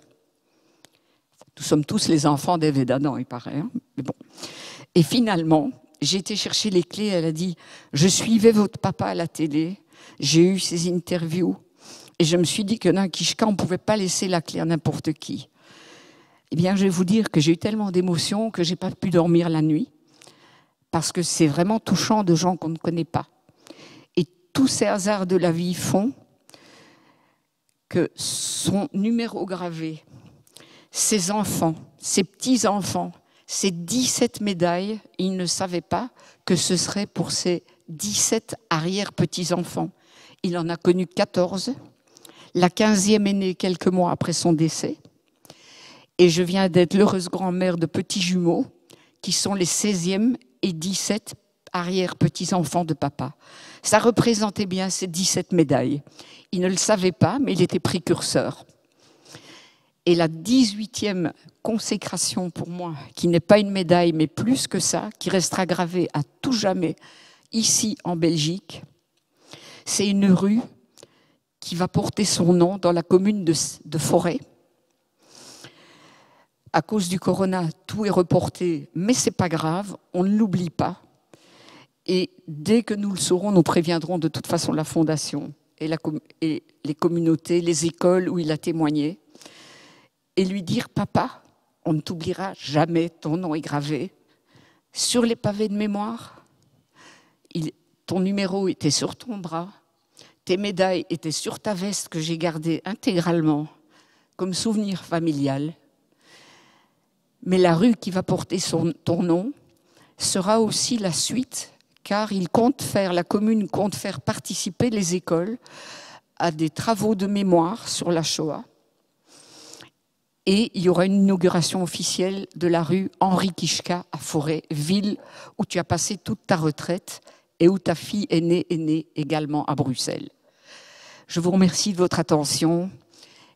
Nous sommes tous les enfants d'Ève et d'Adam, il paraît. Hein, mais bon. Et finalement, j'ai été chercher les clés, elle a dit, je suivais votre papa à la télé, j'ai eu ses interviews, et je me suis dit que d'un Kishka, on ne pouvait pas laisser la clé à n'importe qui. Eh bien, je vais vous dire que j'ai eu tellement d'émotions que je n'ai pas pu dormir la nuit, parce que c'est vraiment touchant de gens qu'on ne connaît pas. Et tous ces hasards de la vie font que son numéro gravé, ses enfants, ses petits-enfants, ces 17 médailles, il ne savait pas que ce serait pour ses 17 arrière-petits-enfants. Il en a connu 14. La 15e est née quelques mois après son décès. Et je viens d'être l'heureuse grand-mère de petits jumeaux qui sont les 16e et 17 arrière-petits-enfants de papa. Ça représentait bien ces 17 médailles. Il ne le savait pas, mais il était précurseur. Et la 18e consécration pour moi, qui n'est pas une médaille, mais plus que ça, qui restera gravée à tout jamais ici en Belgique, c'est une rue qui va porter son nom dans la commune de Forêt. À cause du corona, tout est reporté, mais ce n'est pas grave, on ne l'oublie pas. Et dès que nous le saurons, nous préviendrons de toute façon la fondation et les communautés, les écoles où il a témoigné. Et lui dire, papa, on ne t'oubliera jamais, ton nom est gravé. Sur les pavés de mémoire, ton numéro était sur ton bras, tes médailles étaient sur ta veste que j'ai gardée intégralement comme souvenir familial. Mais la rue qui va porter ton nom sera aussi la suite, car la commune compte faire participer les écoles à des travaux de mémoire sur la Shoah. Et il y aura une inauguration officielle de la rue Henri Kishka à Forêt, ville où tu as passé toute ta retraite et où ta fille est née également à Bruxelles. Je vous remercie de votre attention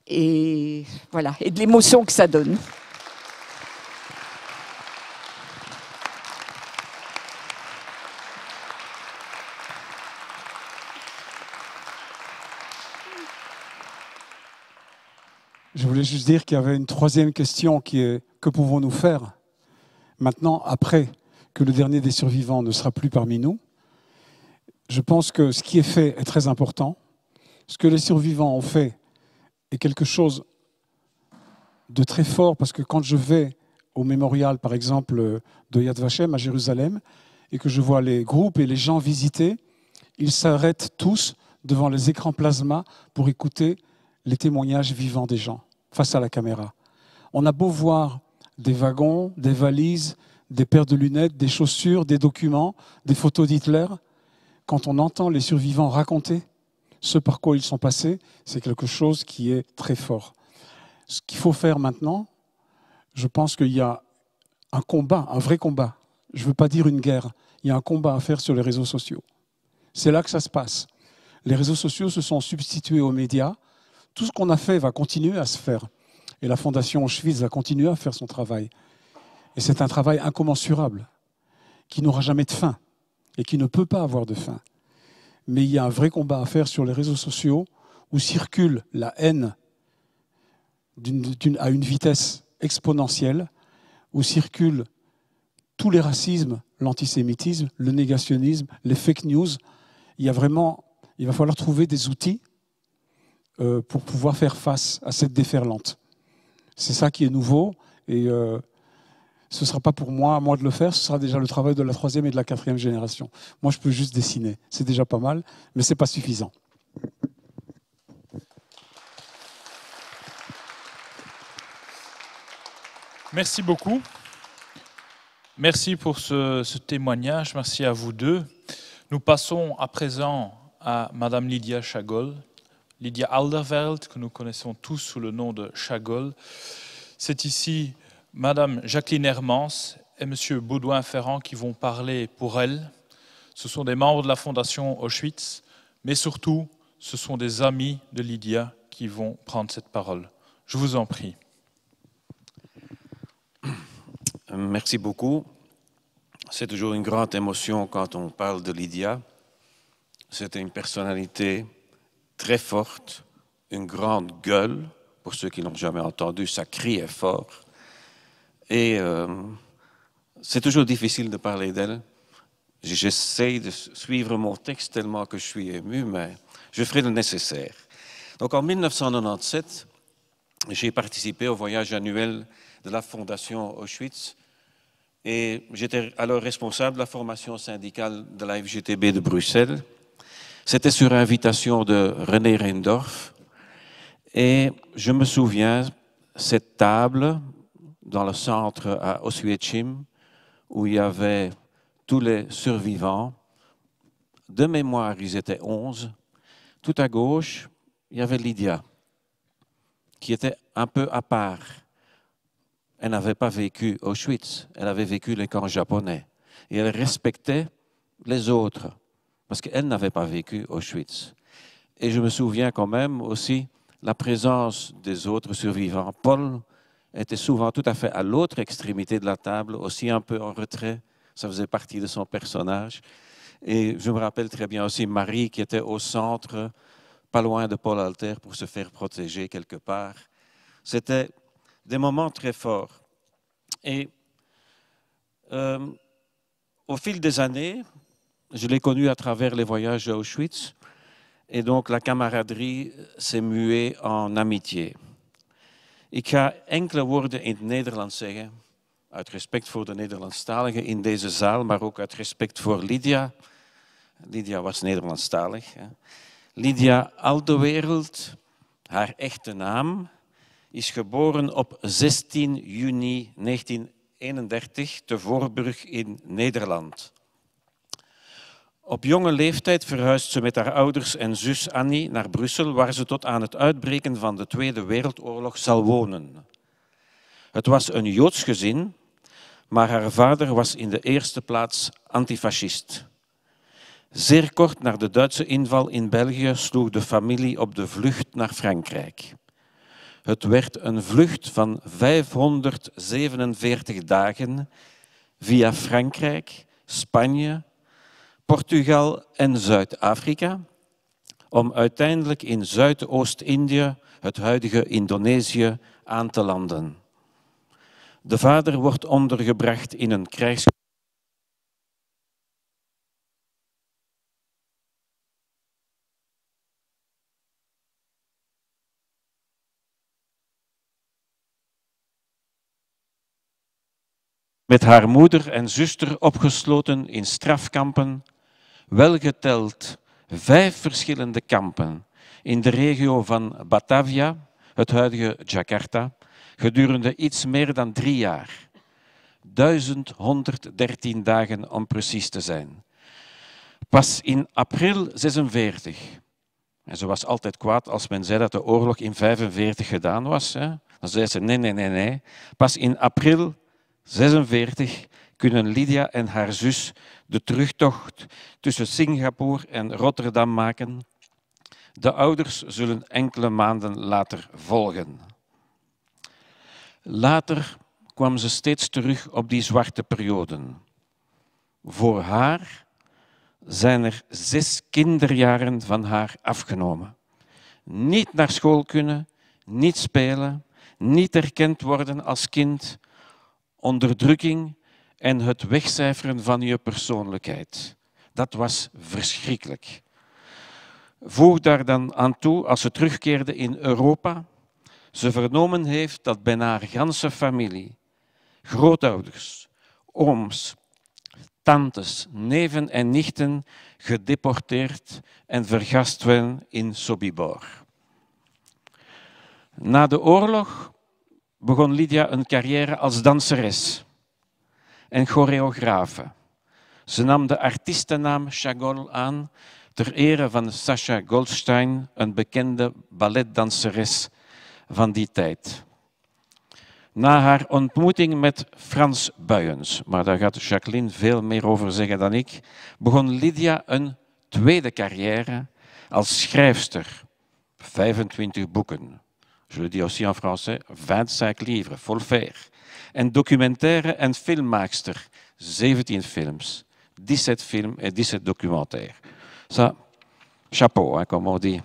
et, voilà, et de l'émotion que ça donne. Je voulais juste dire qu'il y avait une troisième question qui est « Que pouvons-nous faire maintenant, après que le dernier des survivants ne sera plus parmi nous ?» Je pense que ce qui est fait est très important. Ce que les survivants ont fait est quelque chose de très fort, parce que quand je vais au mémorial, par exemple, de Yad Vashem à Jérusalem, et que je vois les groupes et les gens visiter, ils s'arrêtent tous devant les écrans plasma pour écouter les témoignages vivants des gens, face à la caméra. On a beau voir des wagons, des valises, des paires de lunettes, des chaussures, des documents, des photos d'Hitler, quand on entend les survivants raconter ce par quoi ils sont passés, c'est quelque chose qui est très fort. Ce qu'il faut faire maintenant, je pense qu'il y a un combat, un vrai combat. Je ne veux pas dire une guerre. Il y a un combat à faire sur les réseaux sociaux. C'est là que ça se passe. Les réseaux sociaux se sont substitués aux médias. Tout ce qu'on a fait va continuer à se faire. Et la Fondation Auschwitz va continuer à faire son travail. Et c'est un travail incommensurable, qui n'aura jamais de fin et qui ne peut pas avoir de fin. Mais il y a un vrai combat à faire sur les réseaux sociaux où circule la haine à une vitesse exponentielle, où circulent tous les racismes, l'antisémitisme, le négationnisme, les fake news. Il va falloir trouver des outils pour pouvoir faire face à cette déferlante. C'est ça qui est nouveau, et ce ne sera pas pour moi de le faire, ce sera déjà le travail de la 3e et de la 4e génération. Moi, je peux juste dessiner, c'est déjà pas mal, mais ce n'est pas suffisant. Merci beaucoup. Merci pour ce témoignage, merci à vous deux. Nous passons à présent à Madame Lydia Chagol, Lydia Alderweireld, que nous connaissons tous sous le nom de Chagol. C'est ici Madame Jacqueline Hermans et Monsieur Baudouin-Ferrand qui vont parler pour elle. Ce sont des membres de la Fondation Auschwitz, mais surtout, ce sont des amis de Lydia qui vont prendre cette parole. Je vous en prie. Merci beaucoup. C'est toujours une grande émotion quand on parle de Lydia. C'était une personnalité très forte, une grande gueule. Pour ceux qui n'ont jamais entendu, ça criait fort. Et c'est toujours difficile de parler d'elle. J'essaie de suivre mon texte tellement que je suis ému, mais je ferai le nécessaire. Donc en 1997, j'ai participé au voyage annuel de la Fondation Auschwitz. Et j'étais alors responsable de la formation syndicale de la FGTB de Bruxelles. C'était sur invitation de René Reindorf. Et je me souviens, cette table dans le centre à Oswiecim, où il y avait tous les survivants. De mémoire, ils étaient 11. Tout à gauche, il y avait Lydia, qui était un peu à part. Elle n'avait pas vécu Auschwitz, elle avait vécu les camps japonais. Et elle respectait les autres, parce qu'elle n'avait pas vécu Auschwitz. Et je me souviens quand même aussi la présence des autres survivants. Paul était souvent tout à fait à l'autre extrémité de la table, aussi un peu en retrait. Ça faisait partie de son personnage. Et je me rappelle très bien aussi Marie qui était au centre, pas loin de Paul Alter, pour se faire protéger quelque part. C'était des moments très forts. Et au fil des années, je l'ai connu à travers les voyages à Auschwitz, et donc la camaraderie s'est muée en amitié. Ik ga enkele woorden in het Nederlands zeggen, uit respect voor de Nederlandstaligen in deze zaal, maar ook uit respect voor Lydia. Lydia was Nederlandstalig. Hè. Lydia Alderweireld, haar echte naam, is geboren op 16 juni 1931 te Voorburg in Nederland. Op jonge leeftijd verhuist ze met haar ouders en zus Annie naar Brussel, waar ze tot aan het uitbreken van de Tweede Wereldoorlog zal wonen. Het was een Joods gezin, maar haar vader was in de eerste plaats antifascist. Zeer kort na de Duitse inval in België sloeg de familie op de vlucht naar Frankrijk. Het werd een vlucht van 547 dagen via Frankrijk, Spanje, Portugal en Zuid-Afrika, om uiteindelijk in Zuidoost-Indië het huidige Indonesië, aan te landen. De vader wordt ondergebracht in een krijgsgebied met haar moeder en zuster opgesloten in strafkampen, welgeteld 5 verschillende kampen in de regio van Batavia, het huidige Jakarta, gedurende iets meer dan 3 jaar. 1113 dagen om precies te zijn. Pas in april 46, en ze was altijd kwaad als men zei dat de oorlog in 45 gedaan was, hè? Dan zei ze nee. Pas in april 46 kunnen Lydia en haar zus de terugtocht tussen Singapore en Rotterdam maken. De ouders zullen enkele maanden later volgen. Later kwam ze steeds terug op die zwarte perioden. Voor haar zijn er 6 kinderjaren van haar afgenomen. Niet naar school kunnen, niet spelen, niet erkend worden als kind, onderdrukking en het wegcijferen van je persoonlijkheid. Dat was verschrikkelijk. Voeg daar dan aan toe, als ze terugkeerde in Europa, ze vernomen heeft dat bijna haar ganse familie, grootouders, ooms, tantes, neven en nichten gedeporteerd en vergast werden in Sobibor. Na de oorlog begon Lydia een carrière als danseres en choreografe. Ze nam de artiestennaam Chagall aan ter ere van Sasha Goldstein, een bekende balletdanseres van die tijd. Na haar ontmoeting met Frans Buyens, maar daar gaat Jacqueline veel meer over zeggen dan ik, begon Lydia een tweede carrière als schrijfster. 25 boeken. Je le dis aussi en français, 25 livres, faut le faire. En documentaire en filmmaakster, 17 films, 17 films en 17 documentaires. Ça, chapeau, hein, comme on dit.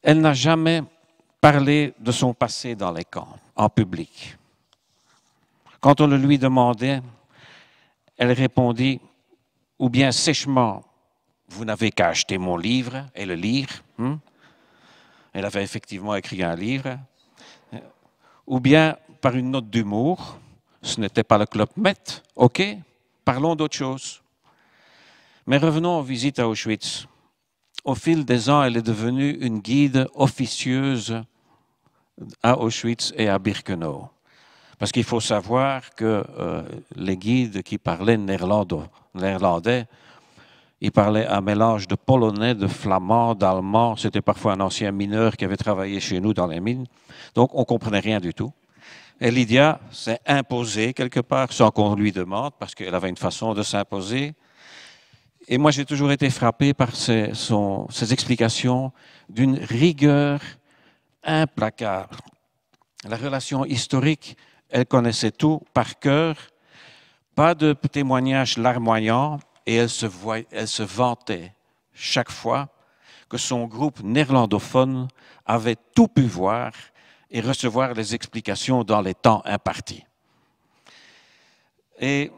Elle n'a jamais parlé de son passé dans les camps, en public. Quand on le lui demandait, elle répondit, ou bien sèchement, vous n'avez qu'à acheter mon livre et le lire. Elle avait effectivement écrit un livre. Ou bien par une note d'humour, ce n'était pas le Club Med, ok, parlons d'autre chose. Mais revenons aux visites à Auschwitz. Au fil des ans, elle est devenue une guide officieuse à Auschwitz et à Birkenau. Parce qu'il faut savoir que les guides qui parlaient néerlandais, ils parlaient un mélange de polonais, de flamand, d'allemand. C'était parfois un ancien mineur qui avait travaillé chez nous dans les mines. Donc on ne comprenait rien du tout. Et Lydia s'est imposée quelque part sans qu'on lui demande, parce qu'elle avait une façon de s'imposer. Et moi, j'ai toujours été frappé par ses explications d'une rigueur implacable. La relation historique, elle connaissait tout par cœur, pas de témoignages larmoyants, et elle se vantait chaque fois que son groupe néerlandophone avait tout pu voir et recevoir les explications dans les temps impartis. Et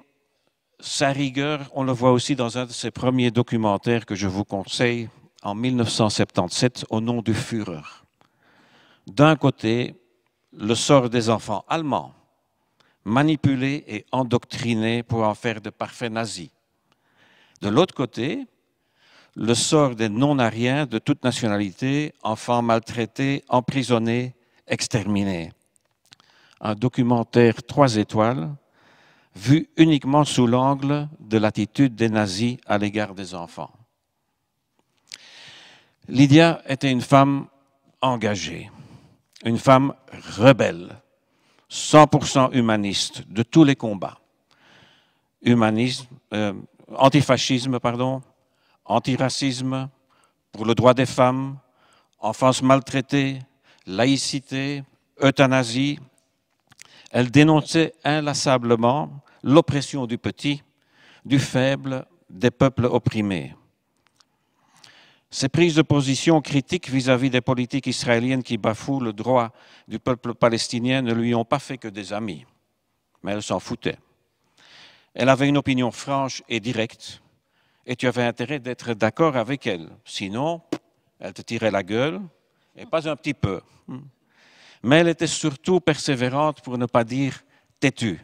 sa rigueur, on le voit aussi dans un de ses premiers documentaires que je vous conseille, en 1977, Au nom du Führer. D'un côté, le sort des enfants allemands, manipulés et endoctrinés pour en faire de parfaits nazis. De l'autre côté, le sort des non-ariens de toute nationalité, enfants maltraités, emprisonnés, exterminés. Un documentaire 3 étoiles, vu uniquement sous l'angle de l'attitude des nazis à l'égard des enfants. Lydia était une femme engagée, une femme rebelle, 100% humaniste de tous les combats. Antifascisme, antiracisme, pour le droit des femmes, enfance maltraitée, laïcité, euthanasie. Elle dénonçait inlassablement l'oppression du petit, du faible, des peuples opprimés. Ses prises de position critiques vis-à-vis des politiques israéliennes qui bafouent le droit du peuple palestinien ne lui ont pas fait que des amis, mais elle s'en foutait. Elle avait une opinion franche et directe, et tu avais intérêt d'être d'accord avec elle. Sinon, elle te tirait la gueule, et pas un petit peu. Mais elle était surtout persévérante, pour ne pas dire têtue.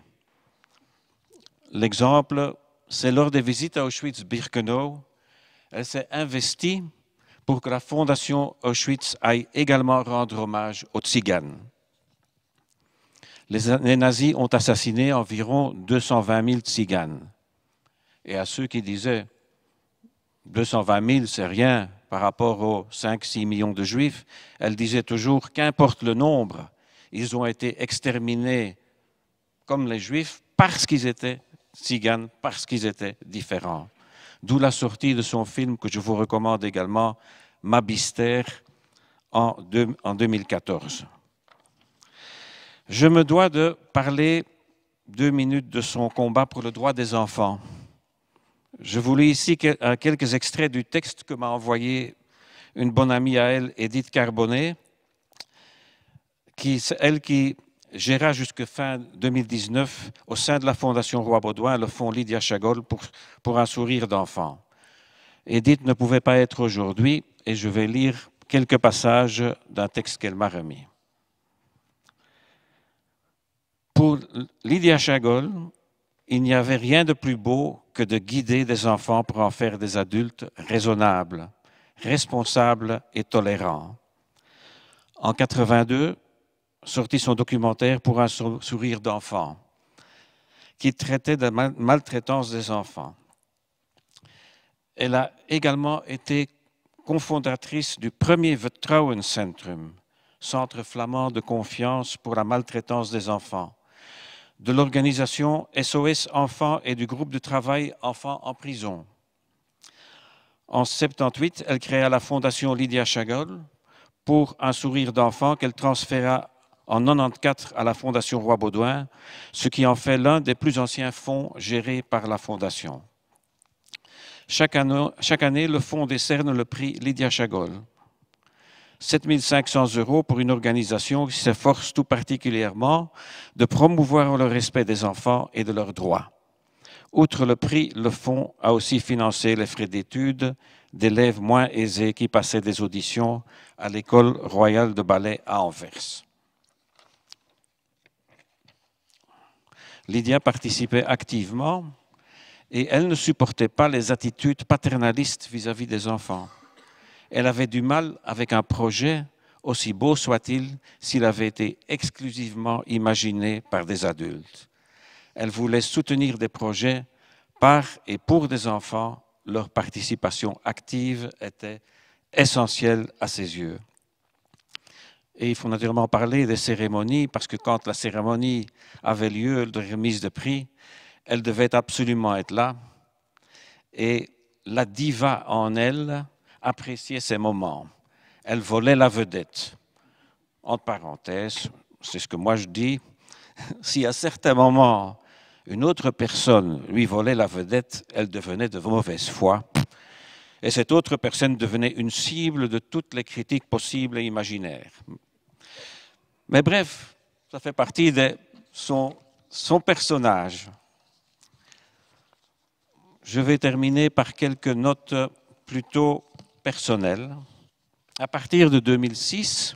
L'exemple, c'est lors des visites à Auschwitz-Birkenau, elle s'est investie pour que la fondation Auschwitz aille également rendre hommage aux Tziganes. Les nazis ont assassiné environ 220 000 Tziganes. Et à ceux qui disaient 220 000, c'est rien par rapport aux 5-6 millions de Juifs, elle disait toujours qu'importe le nombre, ils ont été exterminés comme les Juifs parce qu'ils étaient Tziganes, parce qu'ils étaient différents. D'où la sortie de son film que je vous recommande également, Ma Bystère, en 2014. Je me dois de parler 2 minutes de son combat pour le droit des enfants. Je vous lis ici quelques extraits du texte que m'a envoyé une bonne amie à elle, Edith Carbonnet, elle qui géra jusqu'à fin 2019 au sein de la Fondation Roi Baudouin le fonds Lydia Chagol pour un sourire d'enfant. Edith ne pouvait pas être aujourd'hui et je vais lire quelques passages d'un texte qu'elle m'a remis. Pour Lydia Chagol, il n'y avait rien de plus beau que de guider des enfants pour en faire des adultes raisonnables, responsables et tolérants. En 1982, sortit son documentaire Pour un sourire d'enfant, qui traitait de la maltraitance des enfants. Elle a également été cofondatrice du premier Vertrouwenscentrum, centre flamand de confiance pour la maltraitance des enfants, de l'organisation SOS Enfants et du groupe de travail Enfants en prison. En 1978, elle créa la fondation Lydia Chagol pour un sourire d'enfant qu'elle transféra en 1994 à la Fondation Roi Baudouin, ce qui en fait l'un des plus anciens fonds gérés par la Fondation. Chaque année, le fonds décerne le prix Lydia Chagol. 7 500 € pour une organisation qui s'efforce tout particulièrement de promouvoir le respect des enfants et de leurs droits. Outre le prix, le fonds a aussi financé les frais d'études d'élèves moins aisés qui passaient des auditions à l'École royale de ballet à Anvers. Lydia participait activement et elle ne supportait pas les attitudes paternalistes vis-à-vis des enfants. Elle avait du mal avec un projet, aussi beau soit-il, s'il avait été exclusivement imaginé par des adultes. Elle voulait soutenir des projets par et pour des enfants. Leur participation active était essentielle à ses yeux. Et il faut naturellement parler des cérémonies, parce que quand la cérémonie avait lieu de remise de prix, elle devait absolument être là. Et la diva en elle appréciait ces moments. Elle volait la vedette. Entre parenthèses, c'est ce que moi je dis, si à certains moments une autre personne lui volait la vedette, elle devenait de mauvaise foi. Et cette autre personne devenait une cible de toutes les critiques possibles et imaginaires. Mais bref, ça fait partie de son personnage. Je vais terminer par quelques notes plutôt personnelles. À partir de 2006,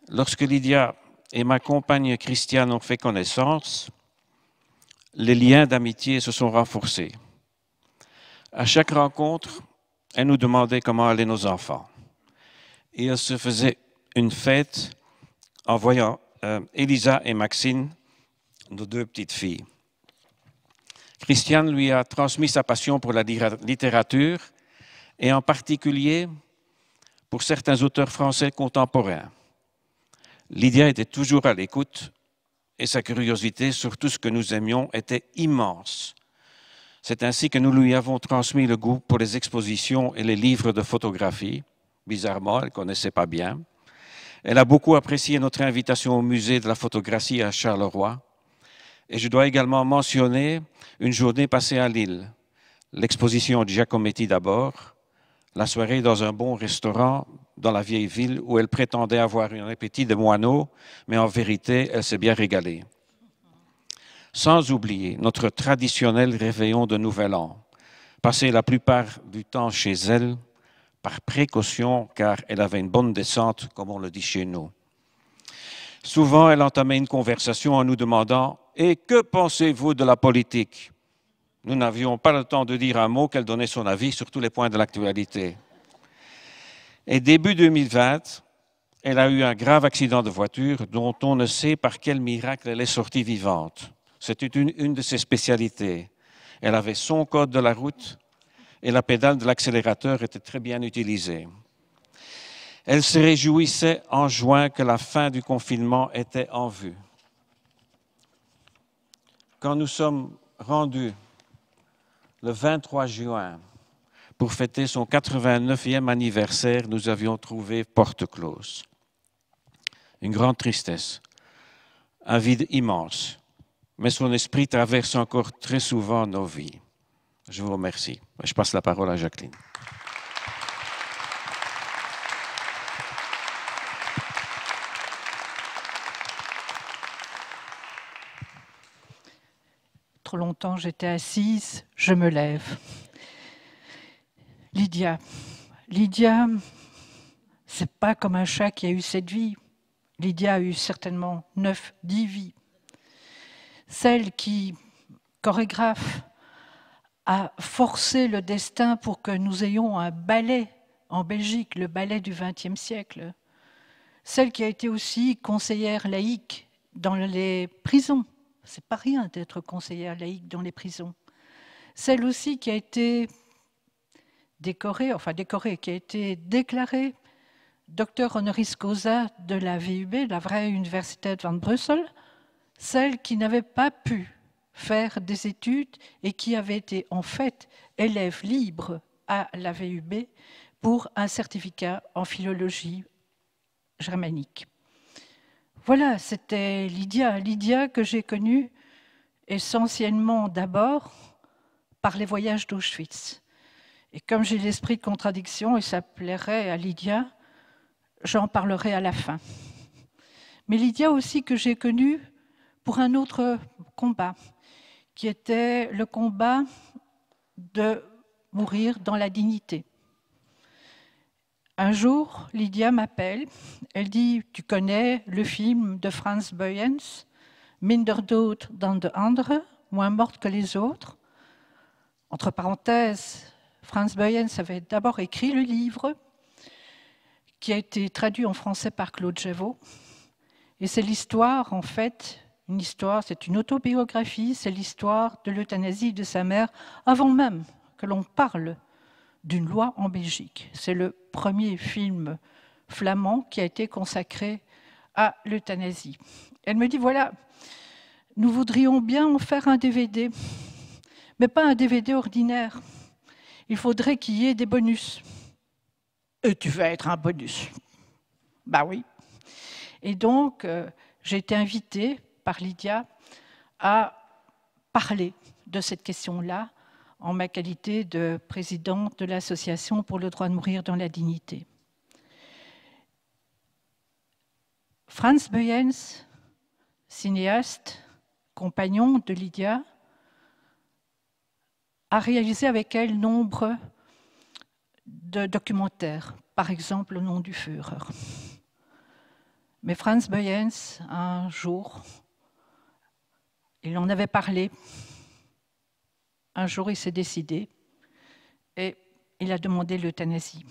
lorsque Lydia et ma compagne Christiane ont fait connaissance, les liens d'amitié se sont renforcés. À chaque rencontre, elle nous demandait comment allaient nos enfants. Et elle se faisait une fête en voyant Elisa et Maxine, nos 2 petites filles. Christiane lui a transmis sa passion pour la littérature et en particulier pour certains auteurs français contemporains. Lydia était toujours à l'écoute et sa curiosité sur tout ce que nous aimions était immense. C'est ainsi que nous lui avons transmis le goût pour les expositions et les livres de photographie. Bizarrement, elle ne connaissait pas bien. Elle a beaucoup apprécié notre invitation au musée de la photographie à Charleroi. Et je dois également mentionner une journée passée à Lille. L'exposition Giacometti d'abord, la soirée dans un bon restaurant dans la vieille ville où elle prétendait avoir un appétit de moineau, mais en vérité, elle s'est bien régalée. Sans oublier notre traditionnel réveillon de Nouvel An, passé la plupart du temps chez elle, par précaution, car elle avait une bonne descente, comme on le dit chez nous. Souvent, elle entamait une conversation en nous demandant « Et que pensez-vous de la politique ?» Nous n'avions pas le temps de dire un mot qu'elle donnait son avis sur tous les points de l'actualité. Et début 2020, elle a eu un grave accident de voiture dont on ne sait par quel miracle elle est sortie vivante. C'était une de ses spécialités. Elle avait son code de la route et la pédale de l'accélérateur était très bien utilisée. Elle se réjouissait en juin que la fin du confinement était en vue. Quand nous sommes rendus le 23 juin pour fêter son 89e anniversaire, nous avions trouvé porte close. Une grande tristesse, un vide immense, mais son esprit traverse encore très souvent nos vies. Je vous remercie. Je passe la parole à Jacqueline. Trop longtemps, j'étais assise, je me lève. Lydia, c'est pas comme un chat qui a eu 7 vies. Lydia a eu certainement 9, 10 vies. Celle qui, chorégraphe, a forcé le destin pour que nous ayons un ballet en Belgique, le ballet du XXe siècle. Celle qui a été aussi conseillère laïque dans les prisons. C'est pas rien d'être conseillère laïque dans les prisons. Celle aussi qui a été décorée, qui a été déclarée docteur honoris causa de la VUB, la Vrije Universiteit van Brussel, celle qui n'avait pas pu faire des études et qui avait été en fait élève libre à la VUB pour un certificat en philologie germanique. Voilà, c'était Lydia que j'ai connue essentiellement d'abord par les voyages d'Auschwitz. Et comme j'ai l'esprit de contradiction, et ça plairait à Lydia, j'en parlerai à la fin. Mais Lydia aussi que j'ai connue pour un autre combat, qui était le combat de mourir dans la dignité. Un jour, Lydia m'appelle, elle dit « Tu connais le film de Frans Boyens, Minder dood dan de andere, moins morte que les autres ?» Entre parenthèses, Frans Boyens avait d'abord écrit le livre, qui a été traduit en français par Claude Javot. Et c'est l'histoire, en fait, c'est une autobiographie, c'est l'histoire de l'euthanasie de sa mère, avant même que l'on parle d'une loi en Belgique. C'est le premier film flamand qui a été consacré à l'euthanasie. Elle me dit, voilà, nous voudrions bien en faire un DVD, mais pas un DVD ordinaire. Il faudrait qu'il y ait des bonus. Et tu veux être un bonus? Bah oui. Et donc, j'ai été invitée par Lydia à parler de cette question-là en ma qualité de présidente de l'Association pour le droit de mourir dans la dignité. Frans Boyens, cinéaste, compagnon de Lydia, a réalisé avec elle nombre de documentaires, par exemple Le nom du Führer. Mais Frans Boyens, un jour, il en avait parlé. Un jour, il s'est décidé et il a demandé l'euthanasie.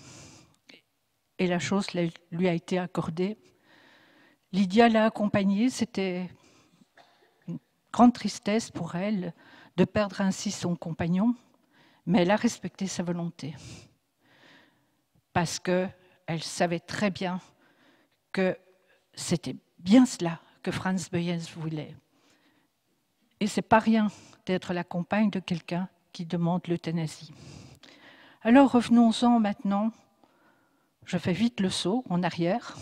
Et la chose lui a été accordée. Lydia l'a accompagnée. C'était une grande tristesse pour elle de perdre ainsi son compagnon, mais elle a respecté sa volonté. Parce qu'elle savait très bien que c'était bien cela que Frans Boyens voulait. Et c'est pas rien d'être la compagne de quelqu'un qui demande l'euthanasie. Alors revenons-en maintenant. Je fais vite le saut en arrière.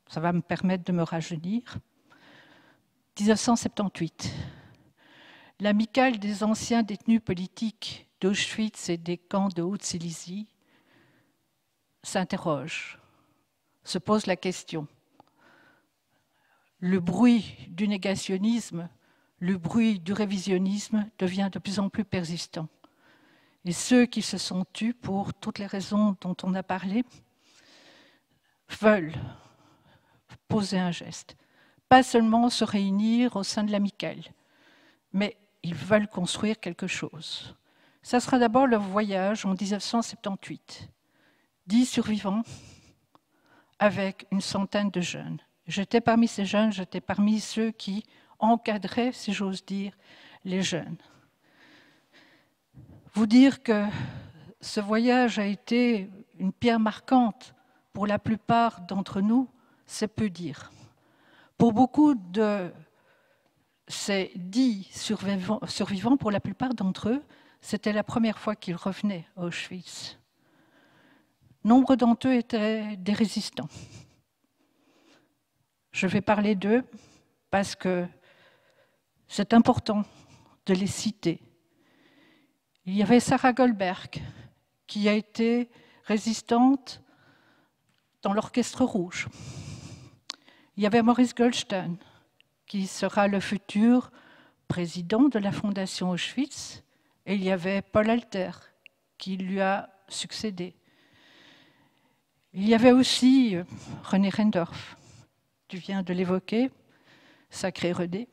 Ça va me permettre de me rajeunir. 1978. L'amicale des anciens détenus politiques d'Auschwitz et des camps de Haute-Silésie s'interroge, se pose la question. Le bruit du négationnisme, le bruit du révisionnisme devient de plus en plus persistant. Et ceux qui se sont tus, pour toutes les raisons dont on a parlé, veulent poser un geste. Pas seulement se réunir au sein de l'amicale, mais ils veulent construire quelque chose. Ça sera d'abord le voyage en 1978. 10 survivants avec une centaine de jeunes. J'étais parmi ces jeunes, j'étais parmi ceux qui encadraient, si j'ose dire, les jeunes. Vous dire que ce voyage a été une pierre marquante pour la plupart d'entre nous, c'est peu dire. Pour beaucoup de ces 10 survivants, pour la plupart d'entre eux, c'était la première fois qu'ils revenaient à Auschwitz. Nombre d'entre eux étaient des résistants. Je vais parler d'eux parce que c'est important de les citer. Il y avait Sarah Goldberg, qui a été résistante dans l'Orchestre Rouge. Il y avait Maurice Goldstein, qui sera le futur président de la Fondation Auschwitz, et il y avait Paul Alter, qui lui a succédé. Il y avait aussi René Rendorf, tu viens de l'évoquer, sacré René,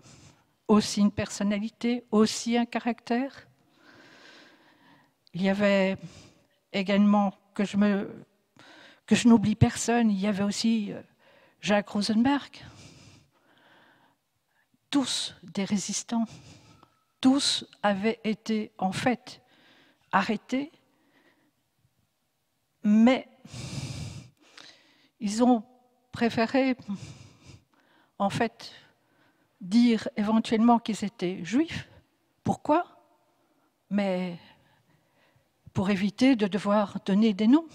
aussi une personnalité, aussi un caractère. Il y avait également, que je n'oublie personne, il y avait aussi Jacques Rosenberg. Tous des résistants, tous avaient été en fait arrêtés, mais ils ont préféré en fait dire éventuellement qu'ils étaient juifs. Pourquoi? Mais pour éviter de devoir donner des noms,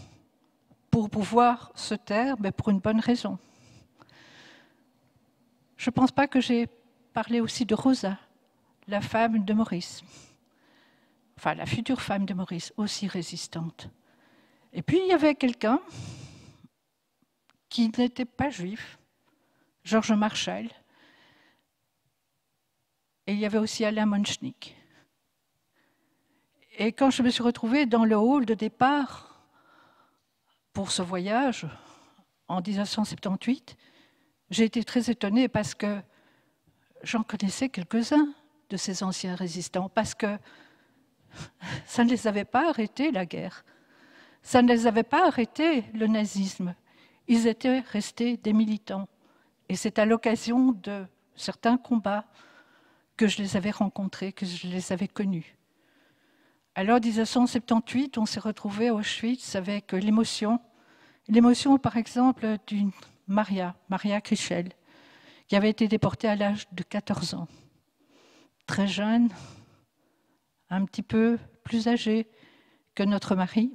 pour pouvoir se taire, mais pour une bonne raison. Je ne pense pas que j'ai parlé aussi de Rosa, la femme de Maurice, enfin la future femme de Maurice, aussi résistante. Et puis il y avait quelqu'un qui n'était pas juif, Georges Marshall, et il y avait aussi Alain Monchnik. Et quand je me suis retrouvée dans le hall de départ pour ce voyage, en 1978, j'ai été très étonnée parce que j'en connaissais quelques-uns de ces anciens résistants, parce que ça ne les avait pas arrêtés, la guerre. Ça ne les avait pas arrêtés, le nazisme. Ils étaient restés des militants. Et c'est à l'occasion de certains combats que je les avais rencontrés, que je les avais connus. Alors, en 1978, on s'est retrouvés à Auschwitz avec l'émotion, par exemple, d'une Maria Krichel, qui avait été déportée à l'âge de 14 ans. Très jeune, un petit peu plus âgée que notre mari.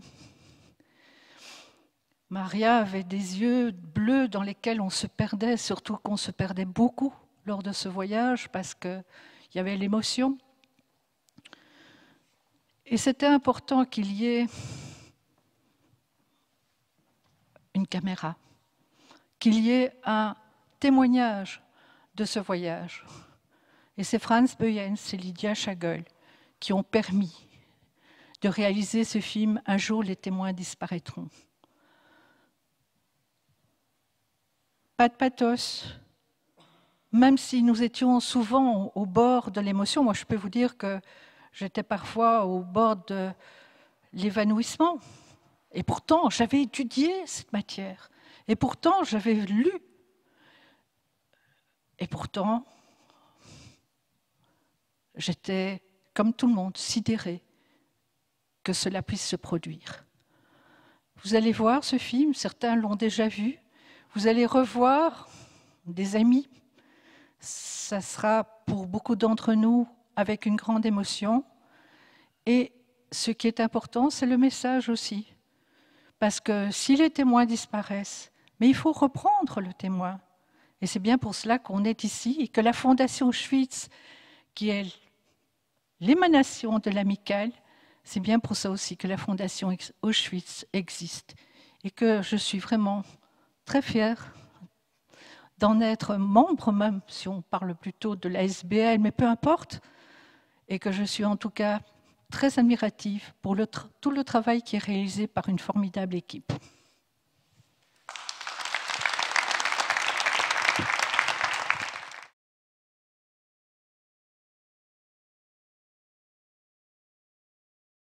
Maria avait des yeux bleus dans lesquels on se perdait, surtout qu'on se perdait beaucoup lors de ce voyage parce qu'il y avait l'émotion. Et c'était important qu'il y ait une caméra, qu'il y ait un témoignage de ce voyage. Et c'est Franz Böhjens et Lydia Schagel qui ont permis de réaliser ce film « Un jour, les témoins disparaîtront ». Pas de pathos, même si nous étions souvent au bord de l'émotion. Moi, je peux vous dire que j'étais parfois au bord de l'évanouissement. Et pourtant, j'avais étudié cette matière. Et pourtant, j'avais lu. Et pourtant, j'étais, comme tout le monde, sidérée que cela puisse se produire. Vous allez voir ce film, certains l'ont déjà vu. Vous allez revoir des amis. Ça sera pour beaucoup d'entre nous avec une grande émotion. Et ce qui est important, c'est le message aussi. Parce que si les témoins disparaissent, mais il faut reprendre le témoin. Et c'est bien pour cela qu'on est ici et que la Fondation Auschwitz, qui est l'émanation de l'amicale, c'est bien pour ça aussi que la Fondation Auschwitz existe. et que je suis vraiment très fière d'en être membre, même si on parle plutôt de la SBL, mais peu importe, et que je suis en tout cas très admirative pour tout le travail qui est réalisé par une formidable équipe.